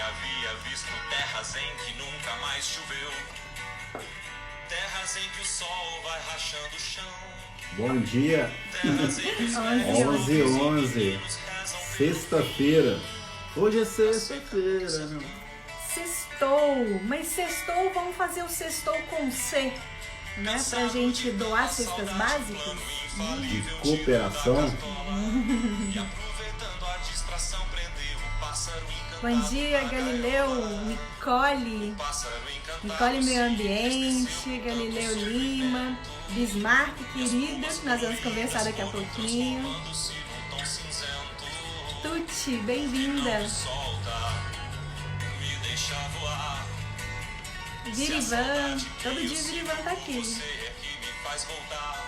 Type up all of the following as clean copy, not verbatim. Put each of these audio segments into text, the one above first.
havia visto terras em que nunca mais choveu, terras em que o sol vai rachando o chão. Bom dia, Terras em que os 11 velhos 11 meninos rezam sexta-feira. Hoje é sexta-feira, meu. Sextou, mas sextou, vamos fazer o sextou com C, né? Pra gente doar cestas básicas. De cooperação. e aproveitando a distração prendeu o pássaro encantado. Bom dia, Galileu, Nicole, Pássaro encantado. Nicole Meio Ambiente, Galileu Lima, Bismarck, querida, nós vamos conversar daqui a pouquinho. Tão cinzento, Tuti, bem-vinda. solta, me deixa voar. Virivan, todo dia Virivan tá aqui. Você é que me faz voltar.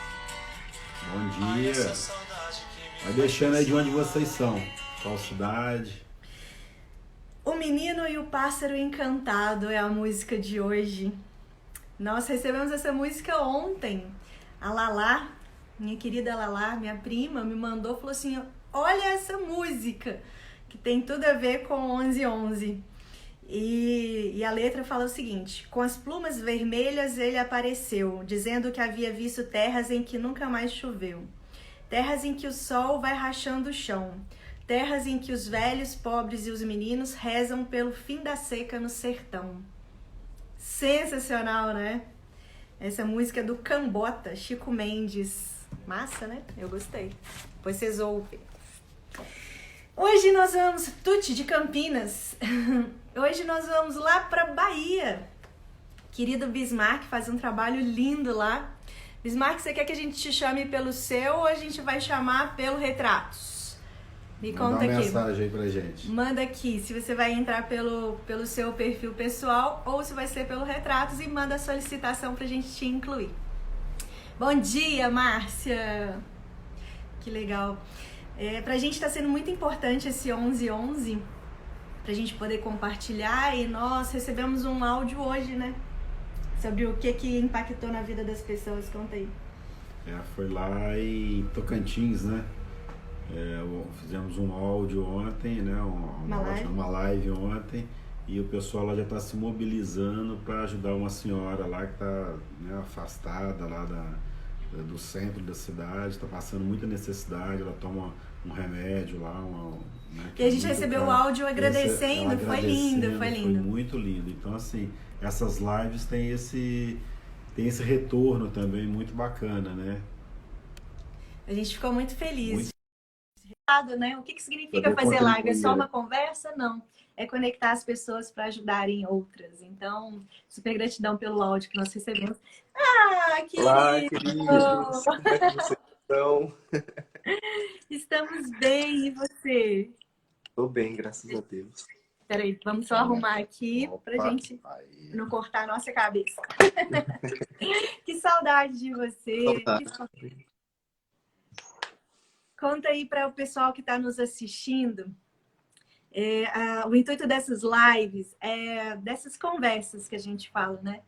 Bom Essa dia. saudade que me Vai deixando aí de onde vocês são. Qual cidade? O Menino e o Pássaro Encantado é a música de hoje. Nós recebemos essa música ontem. A Lala, minha querida Lala, minha prima, me mandou, falou assim, olha essa música, que tem tudo a ver com 1111. E a letra fala o seguinte: com as plumas vermelhas ele apareceu, dizendo que havia visto terras em que nunca mais choveu, terras em que o sol vai rachando o chão, terras em que os velhos, pobres e os meninos rezam pelo fim da seca no sertão. Sensacional, né? Essa música é do Cambota, Chico Mendes. Massa, né? Eu gostei. Depois vocês ouvem. Hoje nós vamos... Tuti, de Campinas. Hoje nós vamos lá pra Bahia. Querido Bismarck faz um trabalho lindo lá. Bismarck, você quer que a gente te chame pelo seu ou a gente vai chamar pelo Retratos? Me Manda conta uma aqui. mensagem aí pra gente. Manda aqui se você vai entrar pelo seu perfil pessoal ou se vai ser pelo Retratos e manda a solicitação pra gente te incluir. Bom dia, Márcia! Que legal. Pra gente tá sendo muito importante esse 1111, pra gente poder compartilhar, e nós recebemos um áudio hoje, né? Sobre o que impactou na vida das pessoas. Conta aí. Foi lá em Tocantins, né? Fizemos um áudio ontem, né? Uma live ontem, e o pessoal lá já está se mobilizando para ajudar uma senhora lá que está, né, afastada lá do centro da cidade, está passando muita necessidade, ela toma um remédio lá, né, e a gente recebeu o áudio agradecendo, foi lindo, foi lindo. Foi muito lindo. Então, assim, essas lives têm esse retorno também muito bacana, né? A gente ficou muito feliz. Muito... Né? O que significa fazer live? É só uma conversa? Não. É conectar as pessoas para ajudarem outras. Então, super gratidão pelo áudio que nós recebemos. Ah, querido! Olá, queridos! Como é que vocês estão? Estamos bem, e você? Estou bem, graças a Deus. Peraí, vamos só arrumar aqui pra gente não cortar a nossa cabeça. Que saudade de você! Saudade. Conta aí para o pessoal que está nos assistindo. O intuito dessas lives, dessas conversas que a gente fala, né?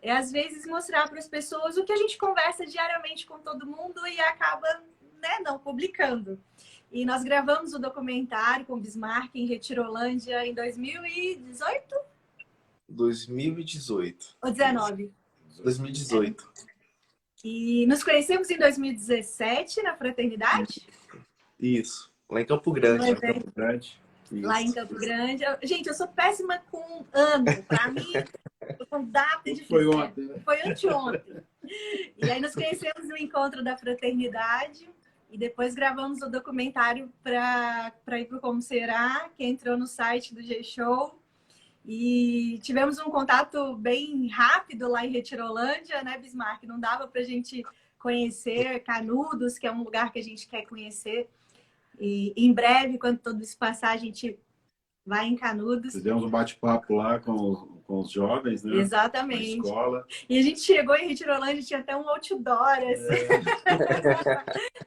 É às vezes mostrar para as pessoas o que a gente conversa diariamente com todo mundo e acaba, né, não publicando. E nós gravamos o documentário com Bismarck em Retirolândia em 2018? 2018. Ou 19? 2018. E nos conhecemos em 2017 na Fraternidade? Isso, lá em Campo Grande. Lá em Campo Grande. Gente, eu sou péssima com ano. Para mim, com data é difícil. Foi ontem, né? Foi anteontem. E aí nos conhecemos no encontro da Fraternidade e depois gravamos o documentário para ir para o Como Será, que entrou no site do G-Show. E tivemos um contato bem rápido lá em Retirolândia, né, Bismarck? Não dava para a gente conhecer Canudos, que é um lugar que a gente quer conhecer. E em breve, quando tudo isso passar, a gente vai em Canudos. Fizemos um bate-papo lá com os jovens, né? Exatamente. Na escola. E a gente chegou em Retirolândia, tinha até um outdoor assim,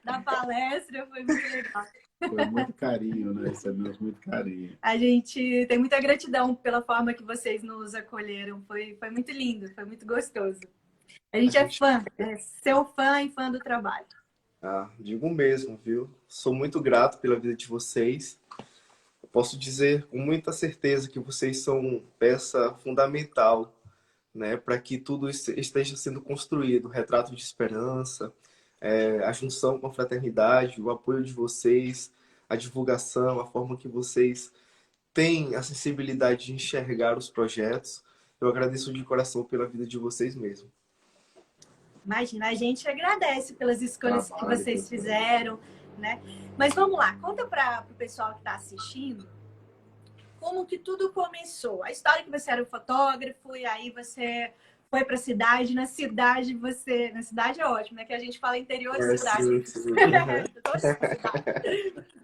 da palestra, foi muito legal. Foi muito carinho, né? Recebemos muito carinho. A gente tem muita gratidão pela forma que vocês nos acolheram. Foi muito lindo, foi muito gostoso. A gente é fã, é seu fã e fã do trabalho. Digo mesmo, viu? Sou muito grato pela vida de vocês. posso dizer com muita certeza que vocês são peça fundamental, né, para que tudo isso esteja sendo construído. O retrato de esperança, a junção com a fraternidade, o apoio de vocês, a divulgação, a forma que vocês têm a sensibilidade de enxergar os projetos. Eu agradeço de coração pela vida de vocês mesmo. Imagina, a gente agradece pelas escolhas que vocês fizeram, né? Mas vamos lá, conta para o pessoal que está assistindo como que tudo começou. A história que você era um fotógrafo e aí você foi para a cidade. Na cidade você... Na cidade é ótimo, né? Que a gente fala interior de cidade. Sim.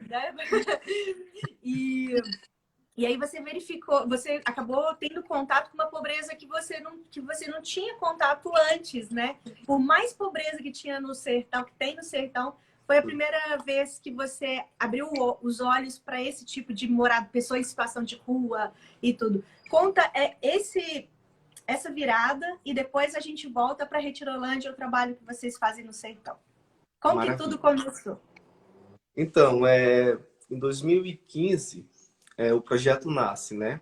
Né? E aí você verificou, você acabou tendo contato com uma pobreza que você não tinha contato antes, né? Por mais pobreza que tinha no sertão, que tem no sertão, foi a primeira vez que você abriu os olhos para esse tipo de morada, pessoas em situação de rua e tudo. Conta essa virada e depois a gente volta para Retirolândia, o trabalho que vocês fazem no sertão. Como Maravilha. Que tudo começou? Então, em 2015... o projeto nasce, né?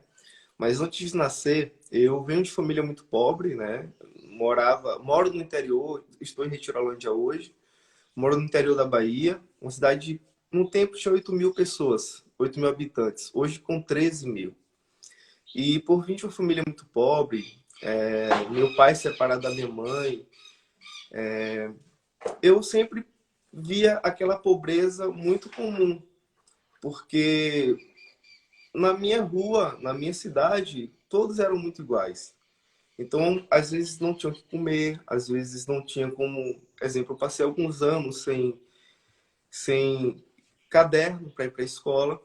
Mas antes de nascer, eu venho de família muito pobre, né? Moro no interior, estou em Retirolândia hoje. Moro no interior da Bahia, uma cidade, no tempo tinha 8.000 pessoas, 8.000 habitantes. Hoje com 13.000. E por vir de uma família muito pobre, meu pai separado da minha mãe, eu sempre via aquela pobreza muito comum. Porque na minha rua, na minha cidade, todos eram muito iguais. Então, às vezes não tinham o que comer, às vezes não tinha como... Exemplo, eu passei alguns anos sem caderno para ir para a escola.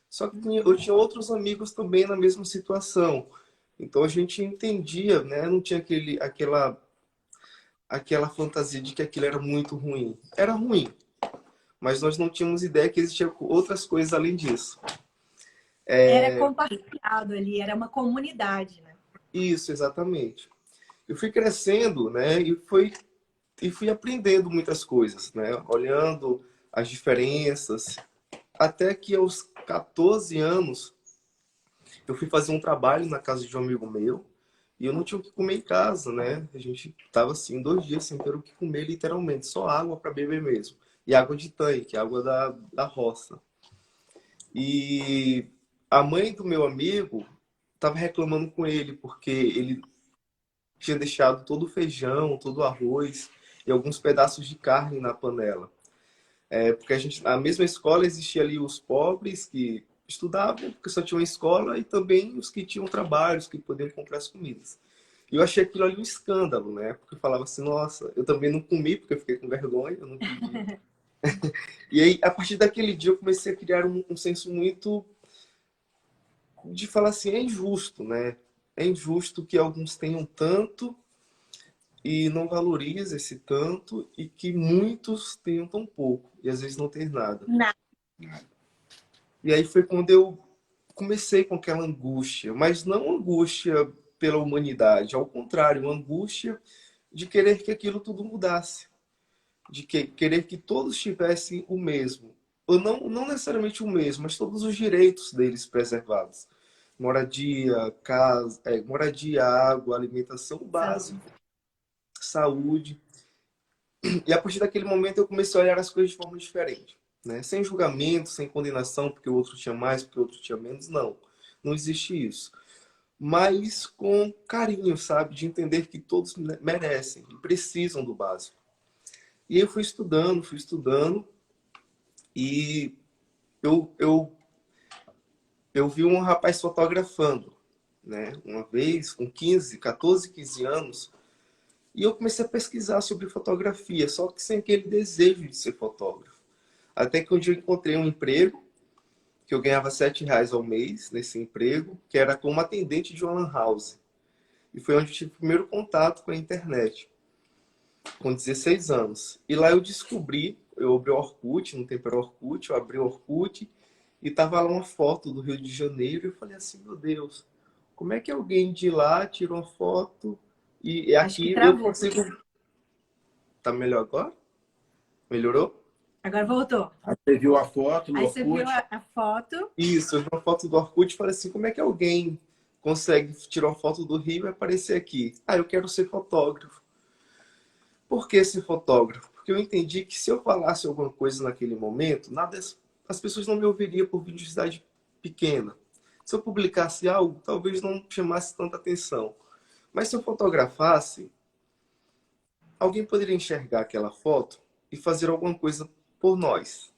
Só que eu tinha outros amigos também na mesma situação. Então, a gente entendia, né? Não tinha aquela fantasia de que aquilo era muito ruim. Era ruim, mas nós não tínhamos ideia que existiam outras coisas além disso. Era compartilhado ali, era uma comunidade, né? Isso, exatamente. Eu fui crescendo, né? E fui aprendendo muitas coisas, né? Olhando as diferenças. Até que aos 14 anos, eu fui fazer um trabalho na casa de um amigo meu. E eu não tinha o que comer em casa, né? A gente tava assim, 2 dias sem ter o que comer, literalmente. Só água para beber mesmo. E água de tanque, água da roça. E a mãe do meu amigo estava reclamando com ele, porque ele tinha deixado todo o feijão, todo o arroz e alguns pedaços de carne na panela. Porque na mesma escola existia ali os pobres que estudavam, porque só tinha uma escola, e também os que tinham trabalhos, que podiam comprar as comidas. E eu achei aquilo ali um escândalo, né? Porque eu falava assim, nossa, eu também não comi, porque eu fiquei com vergonha, eu não pedi. E aí, a partir daquele dia, eu comecei a criar um senso muito de falar assim, é injusto, né? É injusto que alguns tenham tanto e não valorizem esse tanto, e que muitos tenham tão pouco e às vezes não tem nada. Não. E aí foi quando eu comecei com aquela angústia, mas não angústia pela humanidade, ao contrário, uma angústia de querer que aquilo tudo mudasse, de querer que todos tivessem o mesmo, ou não necessariamente o mesmo, mas todos os direitos deles preservados. Moradia, casa, moradia, água, alimentação básica, saúde. E a partir daquele momento eu comecei a olhar as coisas de forma diferente, né? Sem julgamento, sem condenação, porque o outro tinha mais, porque o outro tinha menos. Não existe isso. Mas com carinho, sabe? De entender que todos merecem e precisam do básico. E eu fui estudando, e eu vi um rapaz fotografando, né? Uma vez, com 14, 15 anos, e eu comecei a pesquisar sobre fotografia, só que sem aquele desejo de ser fotógrafo. Até que um dia eu encontrei um emprego, que eu ganhava R$7 ao mês nesse emprego, que era como atendente de uma lan house. E foi onde eu tive o primeiro contato com a internet, com 16 anos. E lá eu descobri, eu abri o Orkut, no tempo era Orkut, eu abri o Orkut, e tava lá uma foto do Rio de Janeiro, e eu falei assim, meu Deus, como é que alguém de lá tira uma foto e aqui eu consigo... Tá melhor agora? Melhorou? Agora voltou. Aí você viu a foto no Aí você viu Orkut? a foto. Isso, eu vi uma foto do Orkut e falei assim, como é que alguém consegue tirar uma foto do Rio e aparecer aqui? Ah, eu quero ser fotógrafo. Por que ser fotógrafo? Porque eu entendi que se eu falasse alguma coisa naquele momento, nada, as pessoas não me ouviriam por vir de cidade pequena. Se eu publicasse algo, talvez não chamasse tanta atenção. Mas se eu fotografasse, alguém poderia enxergar aquela foto e fazer alguma coisa por nós.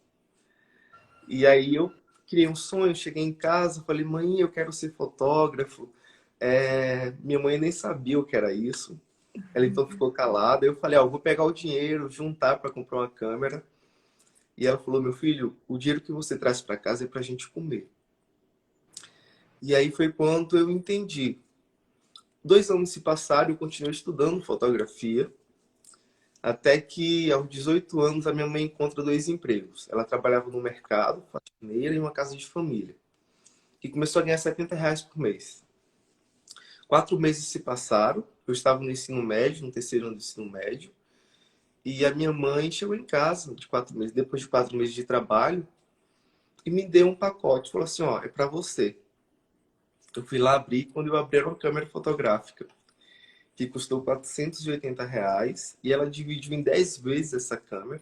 E aí eu criei um sonho, cheguei em casa, falei, mãe, eu quero ser fotógrafo. Minha mãe nem sabia o que era isso. Ela então ficou calada. Eu falei, eu vou pegar o dinheiro, juntar para comprar uma câmera. E ela falou, meu filho, o dinheiro que você traz para casa é para a gente comer. E aí foi quando eu entendi. 2 anos se passaram, eu continuei estudando fotografia. Até que, aos 18 anos, a minha mãe encontra 2 empregos. Ela trabalhava no mercado, faxineira, e uma casa de família. E começou a ganhar R$ 70 por mês. 4 meses se passaram. Eu estava no ensino médio, no terceiro ano do ensino médio. E a minha mãe chegou em casa de 4 meses, depois de 4 meses de trabalho, e me deu um pacote. Falou assim, ó, é para você. Eu fui lá abrir, quando eu abri era uma câmera fotográfica, que custou R$ 480, e ela dividiu em 10 vezes essa câmera.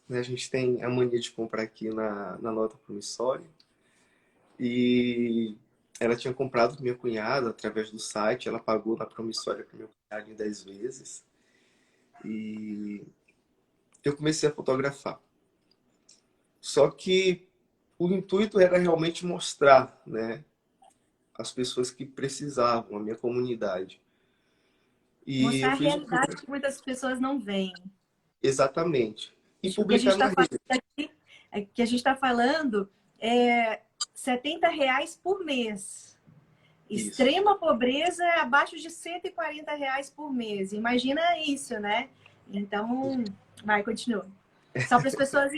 A gente tem a mania de comprar aqui na nota promissória. E ela tinha comprado com minha cunhada através do site, ela pagou na promissória para meu cunhado em 10 vezes. E eu comecei a fotografar. Só que o intuito era realmente mostrar, né, as pessoas que precisavam, a minha comunidade. E Mostrar eu a fiz realidade que muitas pessoas não veem. exatamente. E O que a gente publicar na está falando rede. aqui, que a gente está falando é R$ 70 por mês. Isso. Extrema pobreza é abaixo de R$ 140 por mês. Imagina isso, né? Então, vai, continua. Só para as pessoas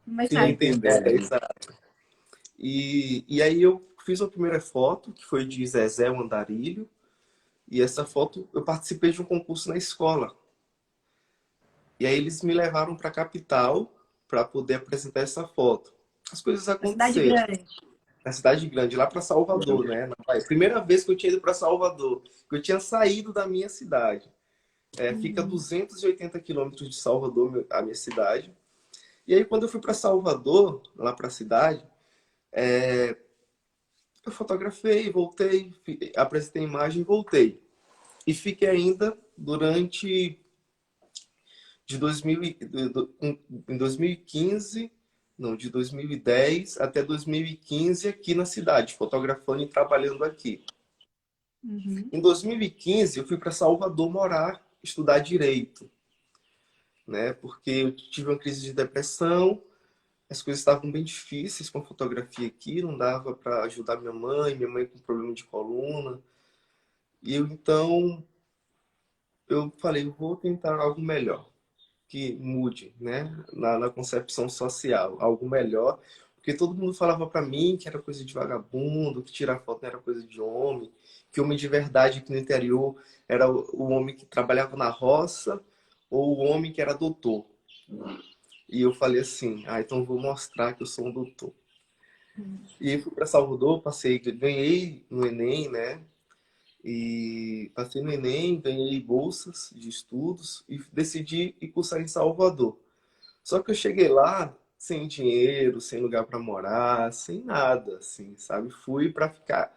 imaginarem. Entender, exato. E aí eu fiz a primeira foto, que foi de Zezé o Andarilho. E essa foto, eu participei de um concurso na escola. E aí eles me levaram para a capital para poder apresentar essa foto. As coisas aconteceram. Cidade grande. Na cidade grande, lá para Salvador, né? Primeira vez que eu tinha ido para Salvador, que eu tinha saído da minha cidade. Fica a 280 quilômetros de Salvador, a minha cidade. E aí, quando eu fui para Salvador, lá para a cidade, eu fotografei, voltei, apresentei a imagem e voltei. E fiquei ainda durante de 2015, não, de 2010 até 2015 aqui na cidade, fotografando e trabalhando aqui. Uhum. Em 2015 eu fui para Salvador morar, estudar direito, né? Porque eu tive uma crise de depressão, as coisas estavam bem difíceis com a fotografia aqui, não dava para ajudar minha mãe com problema de coluna. E então eu falei, vou tentar algo melhor, que mude, né? Na concepção social, algo melhor. Porque todo mundo falava para mim que era coisa de vagabundo, que tirar foto não era coisa de homem, que homem de verdade aqui no interior era o homem que trabalhava na roça ou o homem que era doutor. E eu falei assim, então vou mostrar que eu sou um doutor. E fui para Salvador, ganhei no Enem, né? E passei no Enem, ganhei bolsas de estudos e decidi ir cursar em Salvador. Só que eu cheguei lá sem dinheiro, sem lugar para morar, sem nada, assim, sabe? Fui para ficar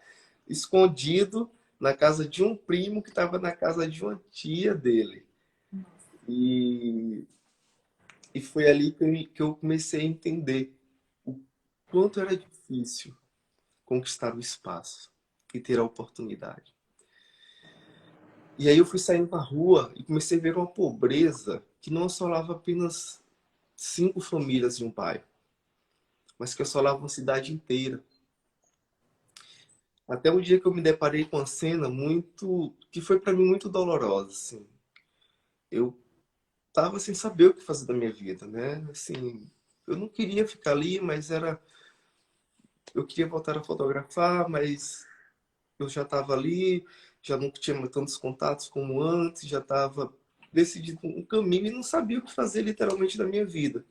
escondido na casa de um primo que estava na casa de uma tia dele. E foi ali que eu comecei a entender o quanto era difícil conquistar o espaço e ter a oportunidade. E aí eu fui saindo na rua e comecei a ver uma pobreza que não assolava apenas 5 famílias de um bairro, mas que assolava uma cidade inteira. Até o dia que eu me deparei com uma cena que foi para mim muito dolorosa, assim. Eu tava sem saber o que fazer da minha vida, né? Assim, eu não queria ficar ali, mas eu queria voltar a fotografar, mas eu já estava ali, já não tinha tantos contatos como antes, já estava decidido um caminho e não sabia o que fazer literalmente da minha vida.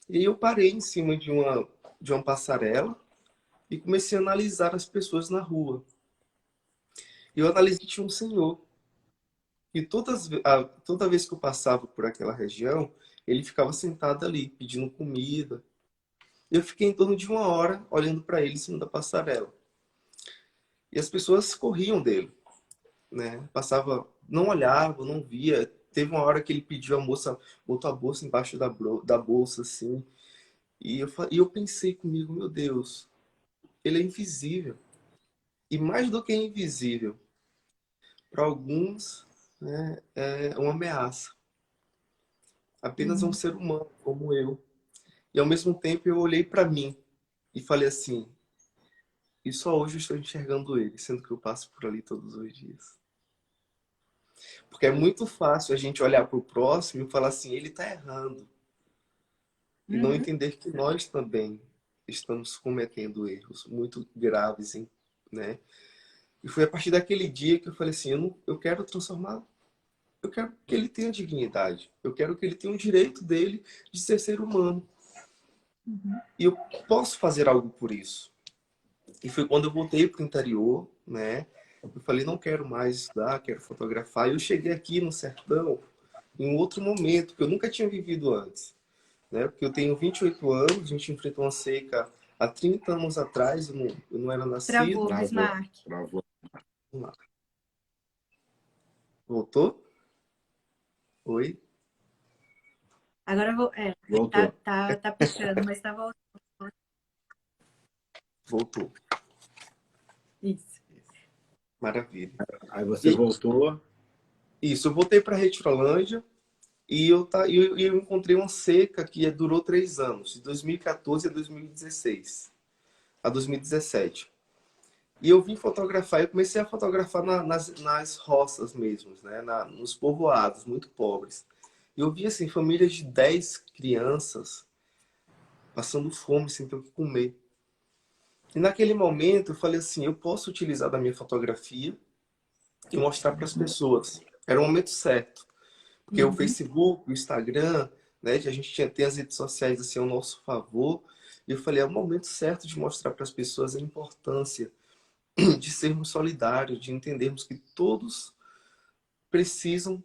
E aí eu parei em cima de uma passarela e comecei a analisar as pessoas na rua. E eu analisei que tinha um senhor. E toda vez que eu passava por aquela região, ele ficava sentado ali, pedindo comida. Eu fiquei em torno de uma hora olhando para ele em cima da passarela. E as pessoas corriam dele, né? Passava, não olhava, não via. Teve uma hora que ele pediu, a moça botou a bolsa embaixo da bolsa, assim. E eu pensei comigo, meu Deus, ele é invisível. E mais do que invisível, para alguns, né, é uma ameaça. Apenas é um Uhum. ser humano, como eu. E ao mesmo tempo eu olhei para mim e falei assim, e só hoje eu estou enxergando ele, sendo que eu passo por ali todos os dias. Porque é muito fácil a gente olhar para o próximo e falar assim, ele está errando. E não Uhum. entender que nós também estamos cometendo erros muito graves, hein, né? E foi a partir daquele dia que eu falei assim, eu quero transformar, eu quero que ele tenha dignidade. Eu quero que ele tenha o direito dele de ser humano. Uhum. E eu posso fazer algo por isso. E foi quando eu voltei para o interior, né? Eu falei, não quero mais estudar, quero fotografar. E eu cheguei aqui no sertão em um outro momento que eu nunca tinha vivido antes, né? Porque eu tenho 28 anos, a gente enfrentou uma seca há 30 anos atrás, eu não era nascido. Travou, Travou, Bismarck. travou. Vamos lá. Voltou? Oi? Agora eu vou. É, Voltou. tá pichando, mas tá voltando. Voltou. Isso. Maravilha. Aí você E voltou. isso, eu voltei para Retirolândia e eu encontrei uma seca que durou 3 anos, de 2014 a 2016, a 2017. E eu vim fotografar, eu comecei a fotografar nas roças mesmo, né? Nos povoados, muito pobres. E eu vi, assim, famílias de 10 crianças passando fome, sem ter o que comer. E naquele momento eu falei assim, eu posso utilizar da minha fotografia e mostrar para as pessoas. Era o momento certo. Porque o Uhum. Facebook, o Instagram, né? A gente tem as redes sociais assim ao nosso favor. E eu falei, é o momento certo de mostrar para as pessoas a importância de sermos solidários, de entendermos que todos precisam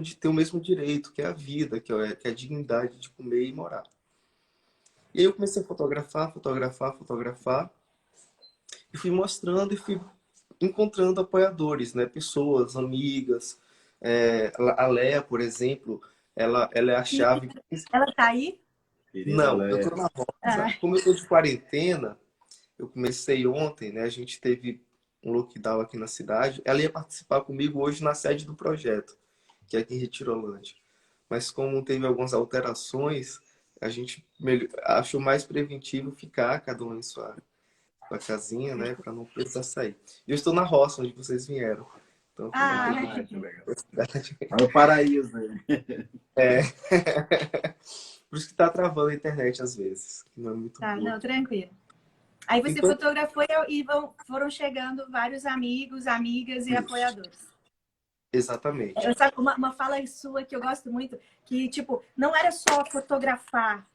de ter o mesmo direito, que é a vida, que é a dignidade de comer e morar. E aí eu comecei a fotografar, fotografar, fotografar, e fui mostrando e fui encontrando apoiadores, né? Pessoas, amigas. A Léa, por exemplo, ela é a E chave. ela tá aí? Querida Não, eu Léa. tô na Ah, roça. Como eu tô de quarentena, eu comecei ontem, né? A gente teve um lockdown aqui na cidade. Ela ia participar comigo hoje na sede do projeto, que é aqui em Retirolândia. Mas como teve algumas alterações, a gente achou mais preventivo ficar cada um em sua casinha, né? Para não precisar sair. E eu estou na roça, onde vocês vieram. Então, estou ah, naquele Ah, que legal. cidade. Tá no paraíso, né? É. Por isso que tá travando a internet às vezes, que não é muito tá, boa. não, tranquilo. Aí você Então, fotografou e foram chegando vários amigos, amigas e isso, apoiadores. exatamente. Eu, sabe, uma fala sua que eu gosto muito, que, tipo, não era só fotografar,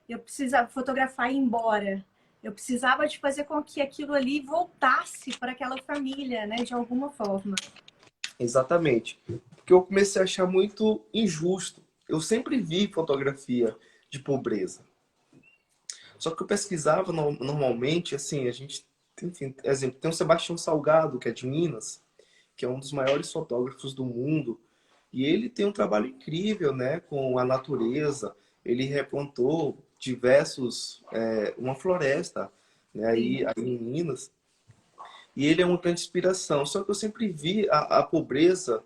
eu precisava fotografar e ir embora. Eu precisava de fazer com que aquilo ali voltasse para aquela família, né, de alguma forma. Exatamente. Porque eu comecei a achar muito injusto. Eu sempre vi fotografia de pobreza. Só que eu pesquisava normalmente, assim, a gente, enfim, exemplo, tem o Sebastião Salgado, que é de Minas, que é um dos maiores fotógrafos do mundo, e ele tem um trabalho incrível, né, com a natureza. Ele replantou uma floresta, né, Sim. aí em Minas, e ele é uma grande inspiração. Só que eu sempre vi a pobreza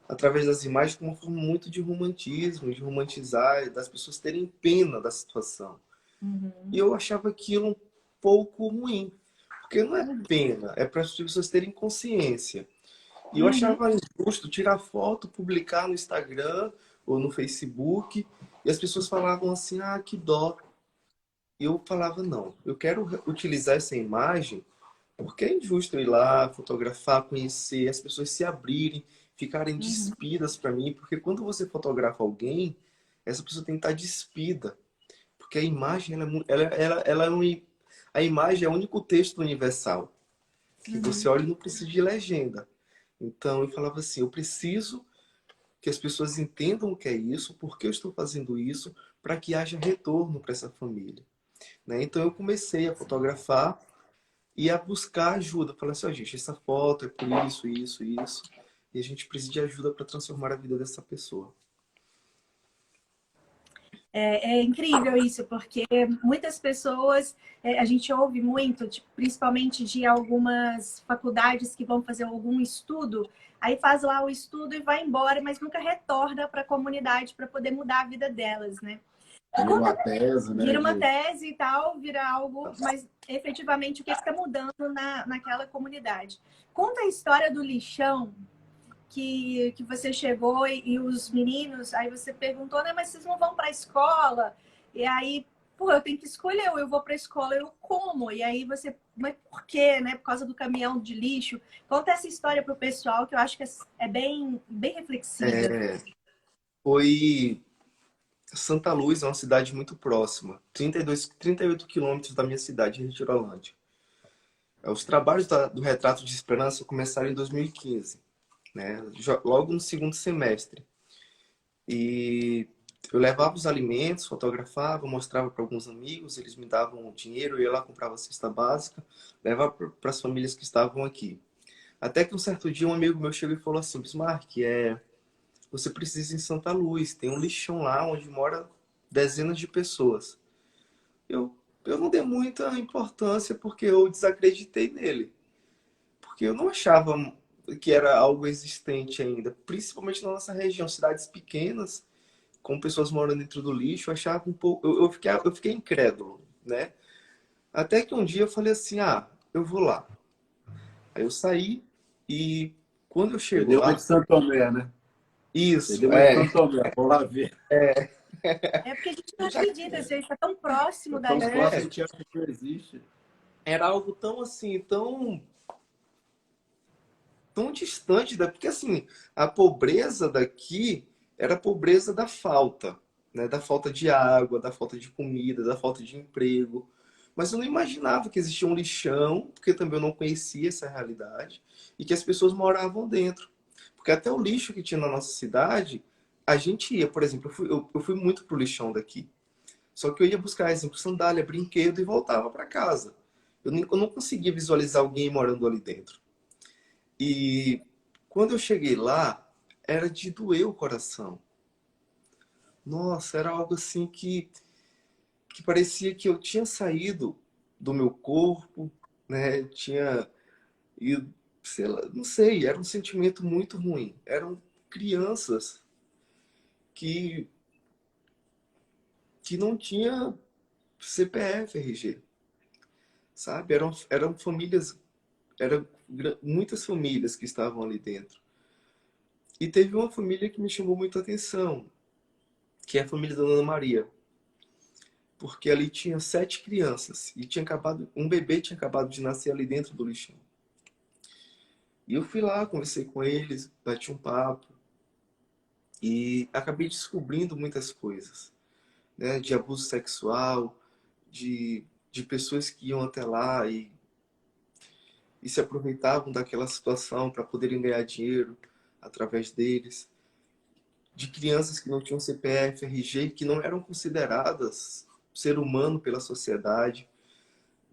através das imagens como uma forma muito de romantismo, de romantizar, das pessoas terem pena da situação. E Uhum. eu achava aquilo um pouco ruim, porque não é pena, é para as pessoas terem consciência. E eu Uhum. achava injusto tirar foto, publicar no Instagram ou no Facebook, e as pessoas falavam assim, ah, que dó. E eu falava, não, eu quero utilizar essa imagem porque é injusto eu ir lá, fotografar, conhecer, as pessoas se abrirem, ficarem Uhum. despidas para mim, porque quando você fotografa alguém, essa pessoa tem que estar despida. Porque a imagem, ela é a imagem é o único texto universal. Que você olha e não precisa de legenda. Então eu falava assim, eu preciso que as pessoas entendam o que é isso, por que eu estou fazendo isso, para que haja retorno para essa família. Né? Então eu comecei a fotografar e a buscar ajuda. Falei assim, ó, gente, essa foto é por isso, isso, isso. E a gente precisa de ajuda para transformar a vida dessa pessoa. É incrível isso, porque muitas pessoas, a gente ouve muito, tipo, principalmente de algumas faculdades que vão fazer algum estudo, aí faz lá o estudo e vai embora, mas nunca retorna para a comunidade para poder mudar a vida delas, né? Vira uma tese, né? Vira uma tese e tal, vira algo, mas efetivamente o que está mudando naquela comunidade. Conta a história do lixão, que você chegou e os meninos, aí você perguntou, né, mas vocês não vão para a escola? E aí, pô, eu tenho que escolher, ou eu vou para a escola, eu como. E aí você, mas por quê, né? Por causa do caminhão de lixo. Conta essa história para o pessoal, que eu acho que é bem, bem reflexiva. Foi Santa Luz, é uma cidade muito próxima, 38 quilômetros da minha cidade, Retirolândia. Os trabalhos do Retrato de Esperança começaram em 2015, né? Logo no segundo semestre. E eu levava os alimentos, fotografava, mostrava para alguns amigos, eles me davam dinheiro, eu ia lá, comprava cesta básica, levava para as famílias que estavam aqui. Até que um certo dia um amigo meu chegou e falou assim, Bismarck, você precisa ir em Santa Luz, tem um lixão lá onde mora dezenas de pessoas. Eu não dei muita importância porque eu desacreditei nele. Porque eu não achava que era algo existente ainda, principalmente na nossa região, cidades pequenas, com pessoas morando dentro do lixo, eu achava um pouco, eu fiquei incrédulo, né? Até que um dia eu falei assim, eu vou lá. Aí eu saí e quando eu chego Deu uma lá, de Santo Tomé, né? isso, Deu uma de Santo Tomé, vou lá ver. É porque a gente não acredita, você está tão próximo da Tão gente. próximo, a gente acha que não existe. era algo tão assim, tão distante, porque assim, a pobreza daqui era a pobreza da falta, né? Da falta de água, da falta de comida, da falta de emprego. Mas eu não imaginava que existia um lixão, porque também eu não conhecia essa realidade, e que as pessoas moravam dentro. Porque até o lixo que tinha na nossa cidade, a gente ia, por exemplo, eu fui muito pro lixão daqui. Só que eu ia buscar, exemplo, sandália, brinquedo e voltava para casa. Eu não conseguia visualizar alguém morando ali dentro. E quando eu cheguei lá, era de doer o coração. Nossa, era algo assim que parecia que eu tinha saído do meu corpo, né? Tinha ido, sei lá, não sei, era um sentimento muito ruim. Eram crianças que, que não tinha CPF, RG, sabe? Eram famílias, muitas famílias que estavam ali dentro. E teve uma família que me chamou muita atenção, que é a família da Ana Maria. Porque ali tinha 7 crianças e um bebê tinha acabado de nascer ali dentro do lixão. E eu fui lá, conversei com eles, bati um papo e acabei descobrindo muitas coisas, né? De abuso sexual, de pessoas que iam até lá e se aproveitavam daquela situação para poderem ganhar dinheiro através deles, de crianças que não tinham CPF, RG, que não eram consideradas ser humano pela sociedade,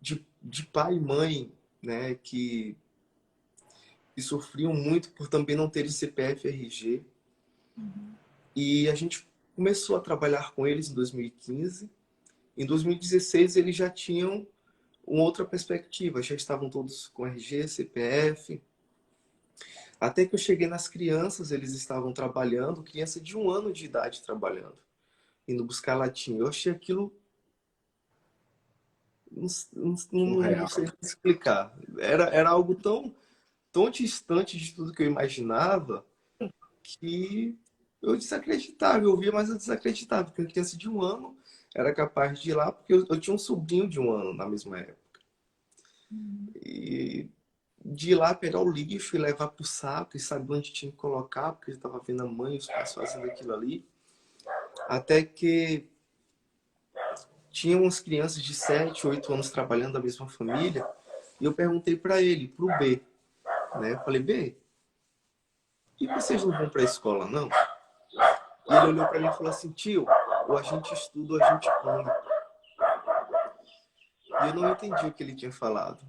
de pai e mãe, né, que sofriam muito por também não terem CPF, RG. E a gente começou a trabalhar com eles em 2015. Em 2016 eles já tinham uma outra perspectiva, já estavam todos com RG, CPF. Até que eu cheguei nas crianças, eles estavam trabalhando, criança de 1 ano de idade trabalhando, indo buscar latinha. Eu achei aquilo, não sei explicar. Era algo tão distante de tudo que eu imaginava que eu desacreditava. Eu via, mas eu desacreditava, porque uma criança de 1 ano era capaz de ir lá, porque eu tinha um sobrinho de 1 ano na mesma época. E de ir lá pegar o lixo e levar pro saco e saber onde tinha que colocar, porque eu estava vendo a mãe e os pais fazendo aquilo ali. Até que tinha umas crianças de 7, 8 anos trabalhando da mesma família, e eu perguntei para ele, pro B, né? Eu falei, B, e vocês não vão para a escola, não? E ele olhou para mim e falou assim, tio, ou a gente estuda ou a gente come. E eu não entendi o que ele tinha falado.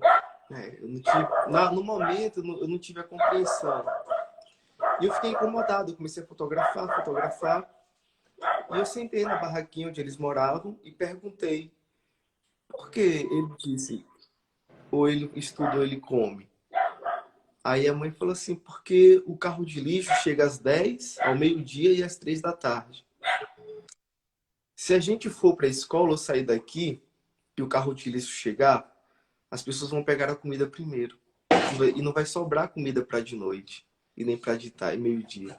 Eu não tive, no momento, eu não tive a compreensão. E eu fiquei incomodado, eu comecei a fotografar. E eu sentei na barraquinha onde eles moravam e perguntei por que ele disse, ou ele estuda ou ele come. Aí a mãe falou assim, porque o carro de lixo chega às 10, ao meio-dia e às 3 da tarde. Se a gente for para a escola ou sair daqui e o carro de lixo chegar, as pessoas vão pegar a comida primeiro. E não vai sobrar comida para de noite. E nem para de tarde, meio-dia.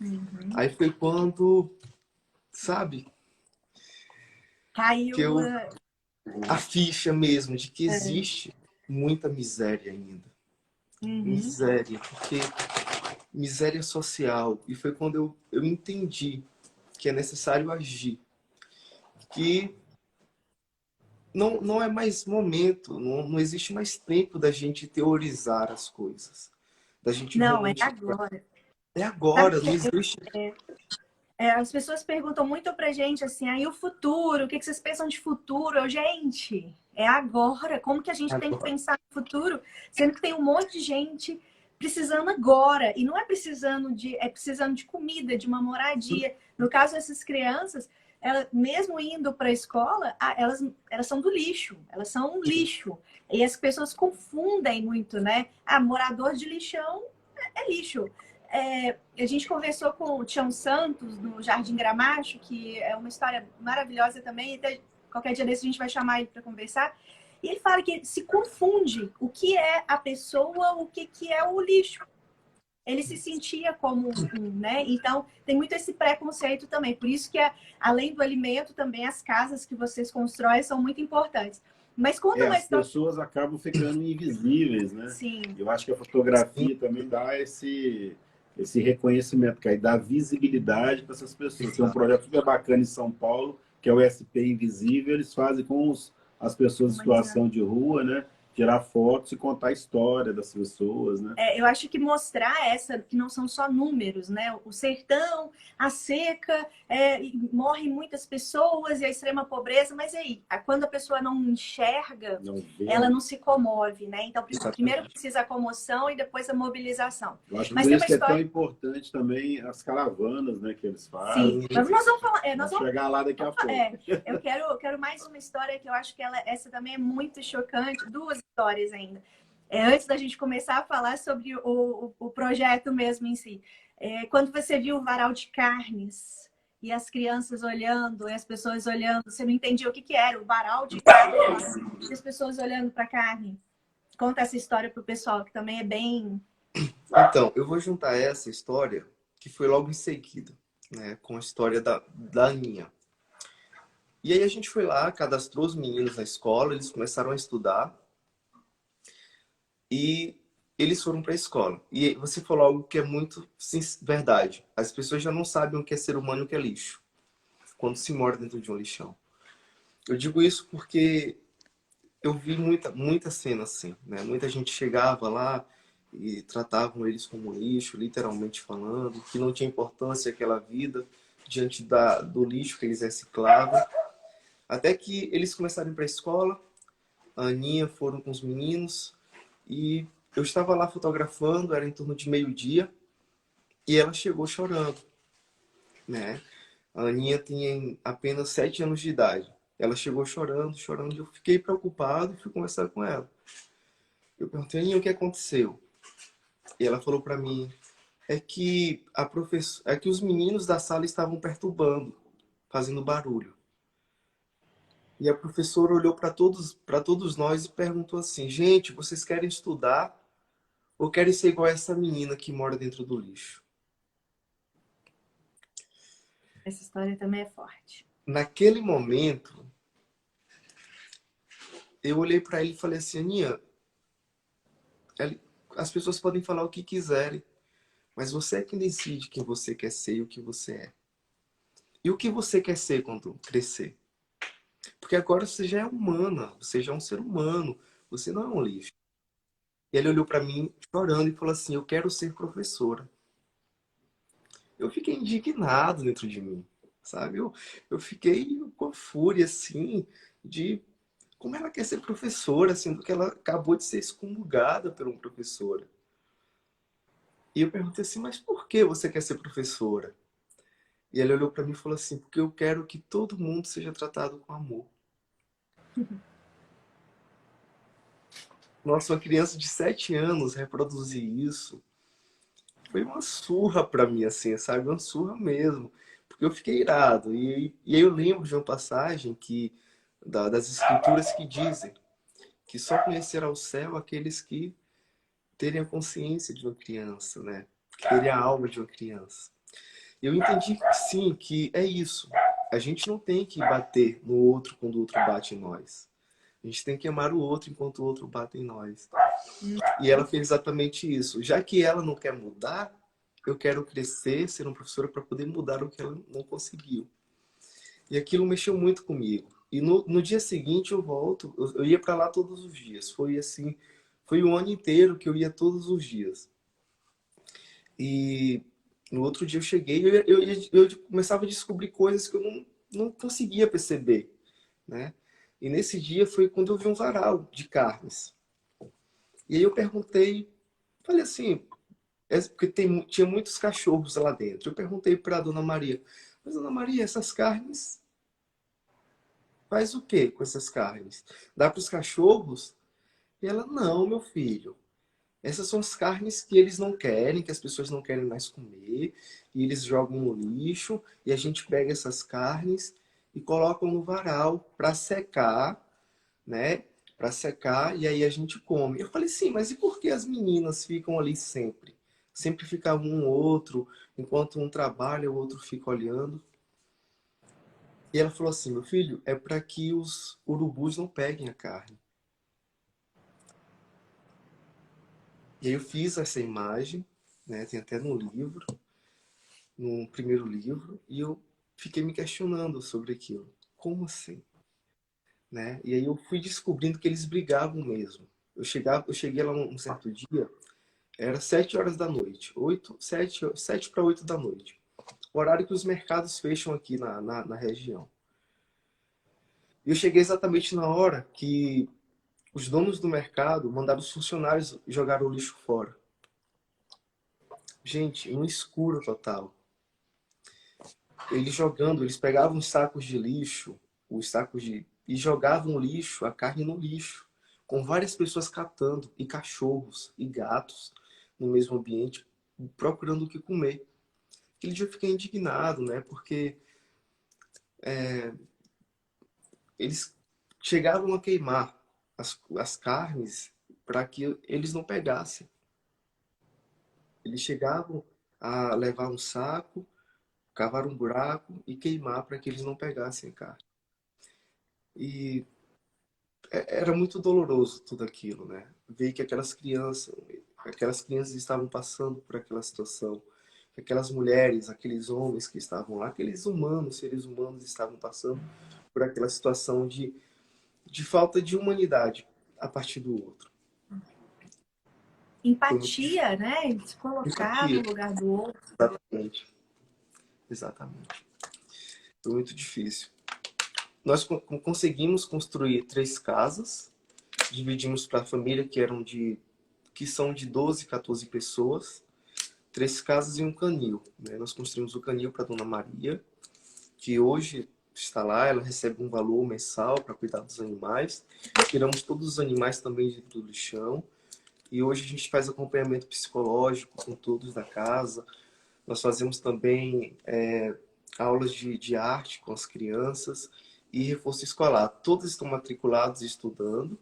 Uhum. Aí foi quando, sabe? Caiu Que a ficha mesmo de que existe muita miséria ainda. Miséria. Porque miséria social. E foi quando eu entendi que é necessário agir. Que não é mais momento, não existe mais tempo da gente teorizar as coisas. Da gente Não, realmente... é agora. É agora, não Sabe, existe... as pessoas perguntam muito pra gente assim, aí o futuro, o que vocês pensam de futuro? Gente, é agora. Como que a gente tem que pensar no futuro? Sendo que tem um monte de gente precisando agora. E não é precisando de comida, de uma moradia. No caso dessas crianças, elas, mesmo indo para a escola, elas são do lixo. Elas são um lixo. E as pessoas confundem muito, né? Morador de lixão é lixo. A gente conversou com o Tião Santos, no Jardim Gramacho, que é uma história maravilhosa também. Até qualquer dia desse a gente vai chamar ele para conversar. E ele fala que se confunde o que é a pessoa, o que é o lixo. Ele se sentia como né? Então, tem muito esse preconceito também. Por isso que, além do alimento, também as casas que vocês constroem são muito importantes. Mas conta uma história... As pessoas acabam ficando invisíveis, né? Sim. Eu acho que a fotografia também dá esse reconhecimento, que aí dá visibilidade para essas pessoas. Tem um projeto super bacana em São Paulo, que é o SP Invisível, eles fazem com as pessoas em situação de rua, né? Tirar fotos e contar a história das pessoas, né? Eu acho que mostrar que não são só números, né? O sertão, a seca, morrem muitas pessoas e a extrema pobreza, mas aí, quando a pessoa não enxerga, ela não se comove, né? Então, primeiro precisa a comoção e depois a mobilização. Eu acho que por isso que é tão importante também as caravanas, né, que eles fazem. Sim, mas nós vamos falar... nós vamos chegar lá daqui a pouco. Eu quero mais uma história que eu acho que essa também é muito chocante, duas histórias ainda. Antes da gente começar a falar sobre o projeto mesmo em si. Quando você viu o varal de carnes e as crianças olhando, e as pessoas olhando, você não entendia o que era o varal de carnes e as pessoas olhando para a carne. Conta essa história para o pessoal, que também é bem... Então, eu vou juntar essa história, que foi logo em seguida, né, com a história da Aninha. E aí a gente foi lá, cadastrou os meninos na escola, eles começaram a estudar. E eles foram para a escola. E você falou algo que é muito verdade. As pessoas já não sabem o que é ser humano e o que é lixo, quando se mora dentro de um lixão. Eu digo isso porque eu vi muita cena assim, né? Muita gente chegava lá e tratavam eles como lixo, literalmente falando, que não tinha importância aquela vida diante do lixo que eles reciclavam. Até que eles começaram a ir para a escola, a Aninha foram com os meninos, e eu estava lá fotografando, era em torno de meio-dia, e ela chegou chorando, né? A Aninha tinha apenas 7 anos de idade. Ela chegou chorando, e eu fiquei preocupado e fui conversar com ela. Eu perguntei, Aninha, o que aconteceu? E ela falou para mim, é que os meninos da sala estavam perturbando, fazendo barulho. E a professora olhou para todos nós e perguntou assim, gente, vocês querem estudar ou querem ser igual a essa menina que mora dentro do lixo? Essa história também é forte. Naquele momento, eu olhei para ele e falei assim, Aninha, as pessoas podem falar o que quiserem, mas você é quem decide quem você quer ser e o que você é. E o que você quer ser quando crescer? Porque agora você já é humana, você já é um ser humano, você não é um lixo. E ele olhou para mim chorando e falou assim: eu quero ser professora. Eu fiquei indignado dentro de mim, sabe? Eu fiquei com a fúria, assim, de como ela quer ser professora, sendo que ela acabou de ser excomungada por uma professora. E eu perguntei assim: mas por que você quer ser professora? E ele olhou para mim e falou assim: porque eu quero que todo mundo seja tratado com amor. Nossa, uma criança de 7 anos reproduzir isso foi uma surra para mim, assim, sabe? Uma surra mesmo. Porque eu fiquei irado. E aí eu lembro de uma passagem das escrituras que dizem que só conhecerá o céu aqueles que terem a consciência de uma criança, né? Que terem a alma de uma criança. Eu entendi que sim, que é isso. A gente não tem que bater no outro quando o outro bate em nós. A gente tem que amar o outro enquanto o outro bate em nós. E ela fez exatamente isso. Já que ela não quer mudar, eu quero crescer, ser uma professora para poder mudar o que ela não conseguiu. E aquilo mexeu muito comigo. E no dia seguinte eu volto, eu ia para lá todos os dias. Foi assim, foi um ano inteiro que eu ia todos os dias. E no outro dia eu cheguei e eu começava a descobrir coisas que eu não conseguia perceber, né? E nesse dia foi quando eu vi um varal de carnes. E aí eu perguntei, falei assim, porque tinha muitos cachorros lá dentro. Eu perguntei para a Dona Maria: mas Dona Maria, essas carnes, faz o que com essas carnes? Dá para os cachorros? E ela: não, meu filho. Essas são as carnes que eles não querem, que as pessoas não querem mais comer, e eles jogam no lixo, e a gente pega essas carnes e colocam no varal para secar, né? Para secar, e aí a gente come. Eu falei: sim, mas e por que as meninas ficam ali sempre? Sempre fica um ou outro, enquanto um trabalha, o outro fica olhando. E ela falou assim: meu filho, é para que os urubus não peguem a carne. E aí eu fiz essa imagem, né? Tem até no livro, no primeiro livro, e eu fiquei me questionando sobre aquilo. Como assim? Né? E aí eu fui descobrindo que eles brigavam mesmo. Eu cheguei lá um certo dia, era 7 horas da noite, 7 para 8 da noite. O horário que os mercados fecham aqui na região. E eu cheguei exatamente na hora que os donos do mercado mandaram os funcionários jogar o lixo fora. Gente, um escuro total. Eles pegavam os sacos de lixo, e jogavam o lixo, a carne no lixo, com várias pessoas catando, e cachorros e gatos no mesmo ambiente, procurando o que comer. Aquele dia eu fiquei indignado, né? Porque eles chegavam a queimar as carnes para que eles não pegassem. Eles chegavam a levar um saco, cavar um buraco e queimar para que eles não pegassem a carne. E era muito doloroso tudo aquilo, né? Ver que aquelas crianças estavam passando por aquela situação, que aquelas mulheres, aqueles homens que estavam lá, aqueles humanos, seres humanos estavam passando por aquela situação de falta de humanidade a partir do outro. Empatia, né? Se colocar Empatia. no lugar do outro. Exatamente. Exatamente. Foi muito difícil. Nós conseguimos construir 3 casas, dividimos para a família que são de 12, 14 pessoas, 3 casas e um canil, né? Nós construímos o canil para Dona Maria, que hoje está lá, ela recebe um valor mensal para cuidar dos animais. Tiramos todos os animais também do lixão. E hoje a gente faz acompanhamento psicológico com todos da casa. Nós fazemos também aulas de arte com as crianças e reforço escolar. Todos estão matriculados e estudando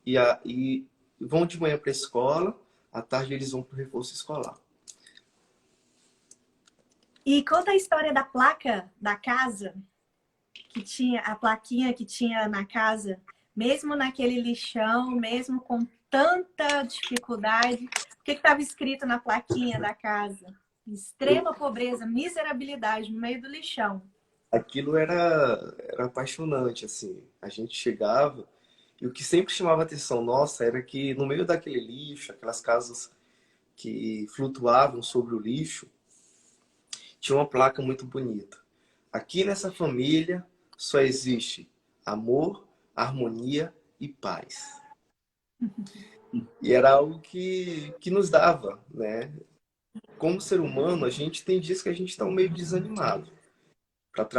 e vão de manhã para a escola, à tarde eles vão para o reforço escolar. E conta a história da placa da casa, que tinha a plaquinha que tinha na casa, mesmo naquele lixão, mesmo com tanta dificuldade. O que estava escrito na plaquinha da casa? Extrema pobreza, miserabilidade no meio do lixão. aquilo era apaixonante, assim. A gente chegava e o que sempre chamava atenção nossa era que no meio daquele lixo, aquelas casas que flutuavam sobre o lixo, tinha uma placa muito bonita. Aqui nessa família só existe amor, harmonia e paz. E era algo que nos dava, né? Como ser humano, a gente tem dias que a gente está meio desanimado,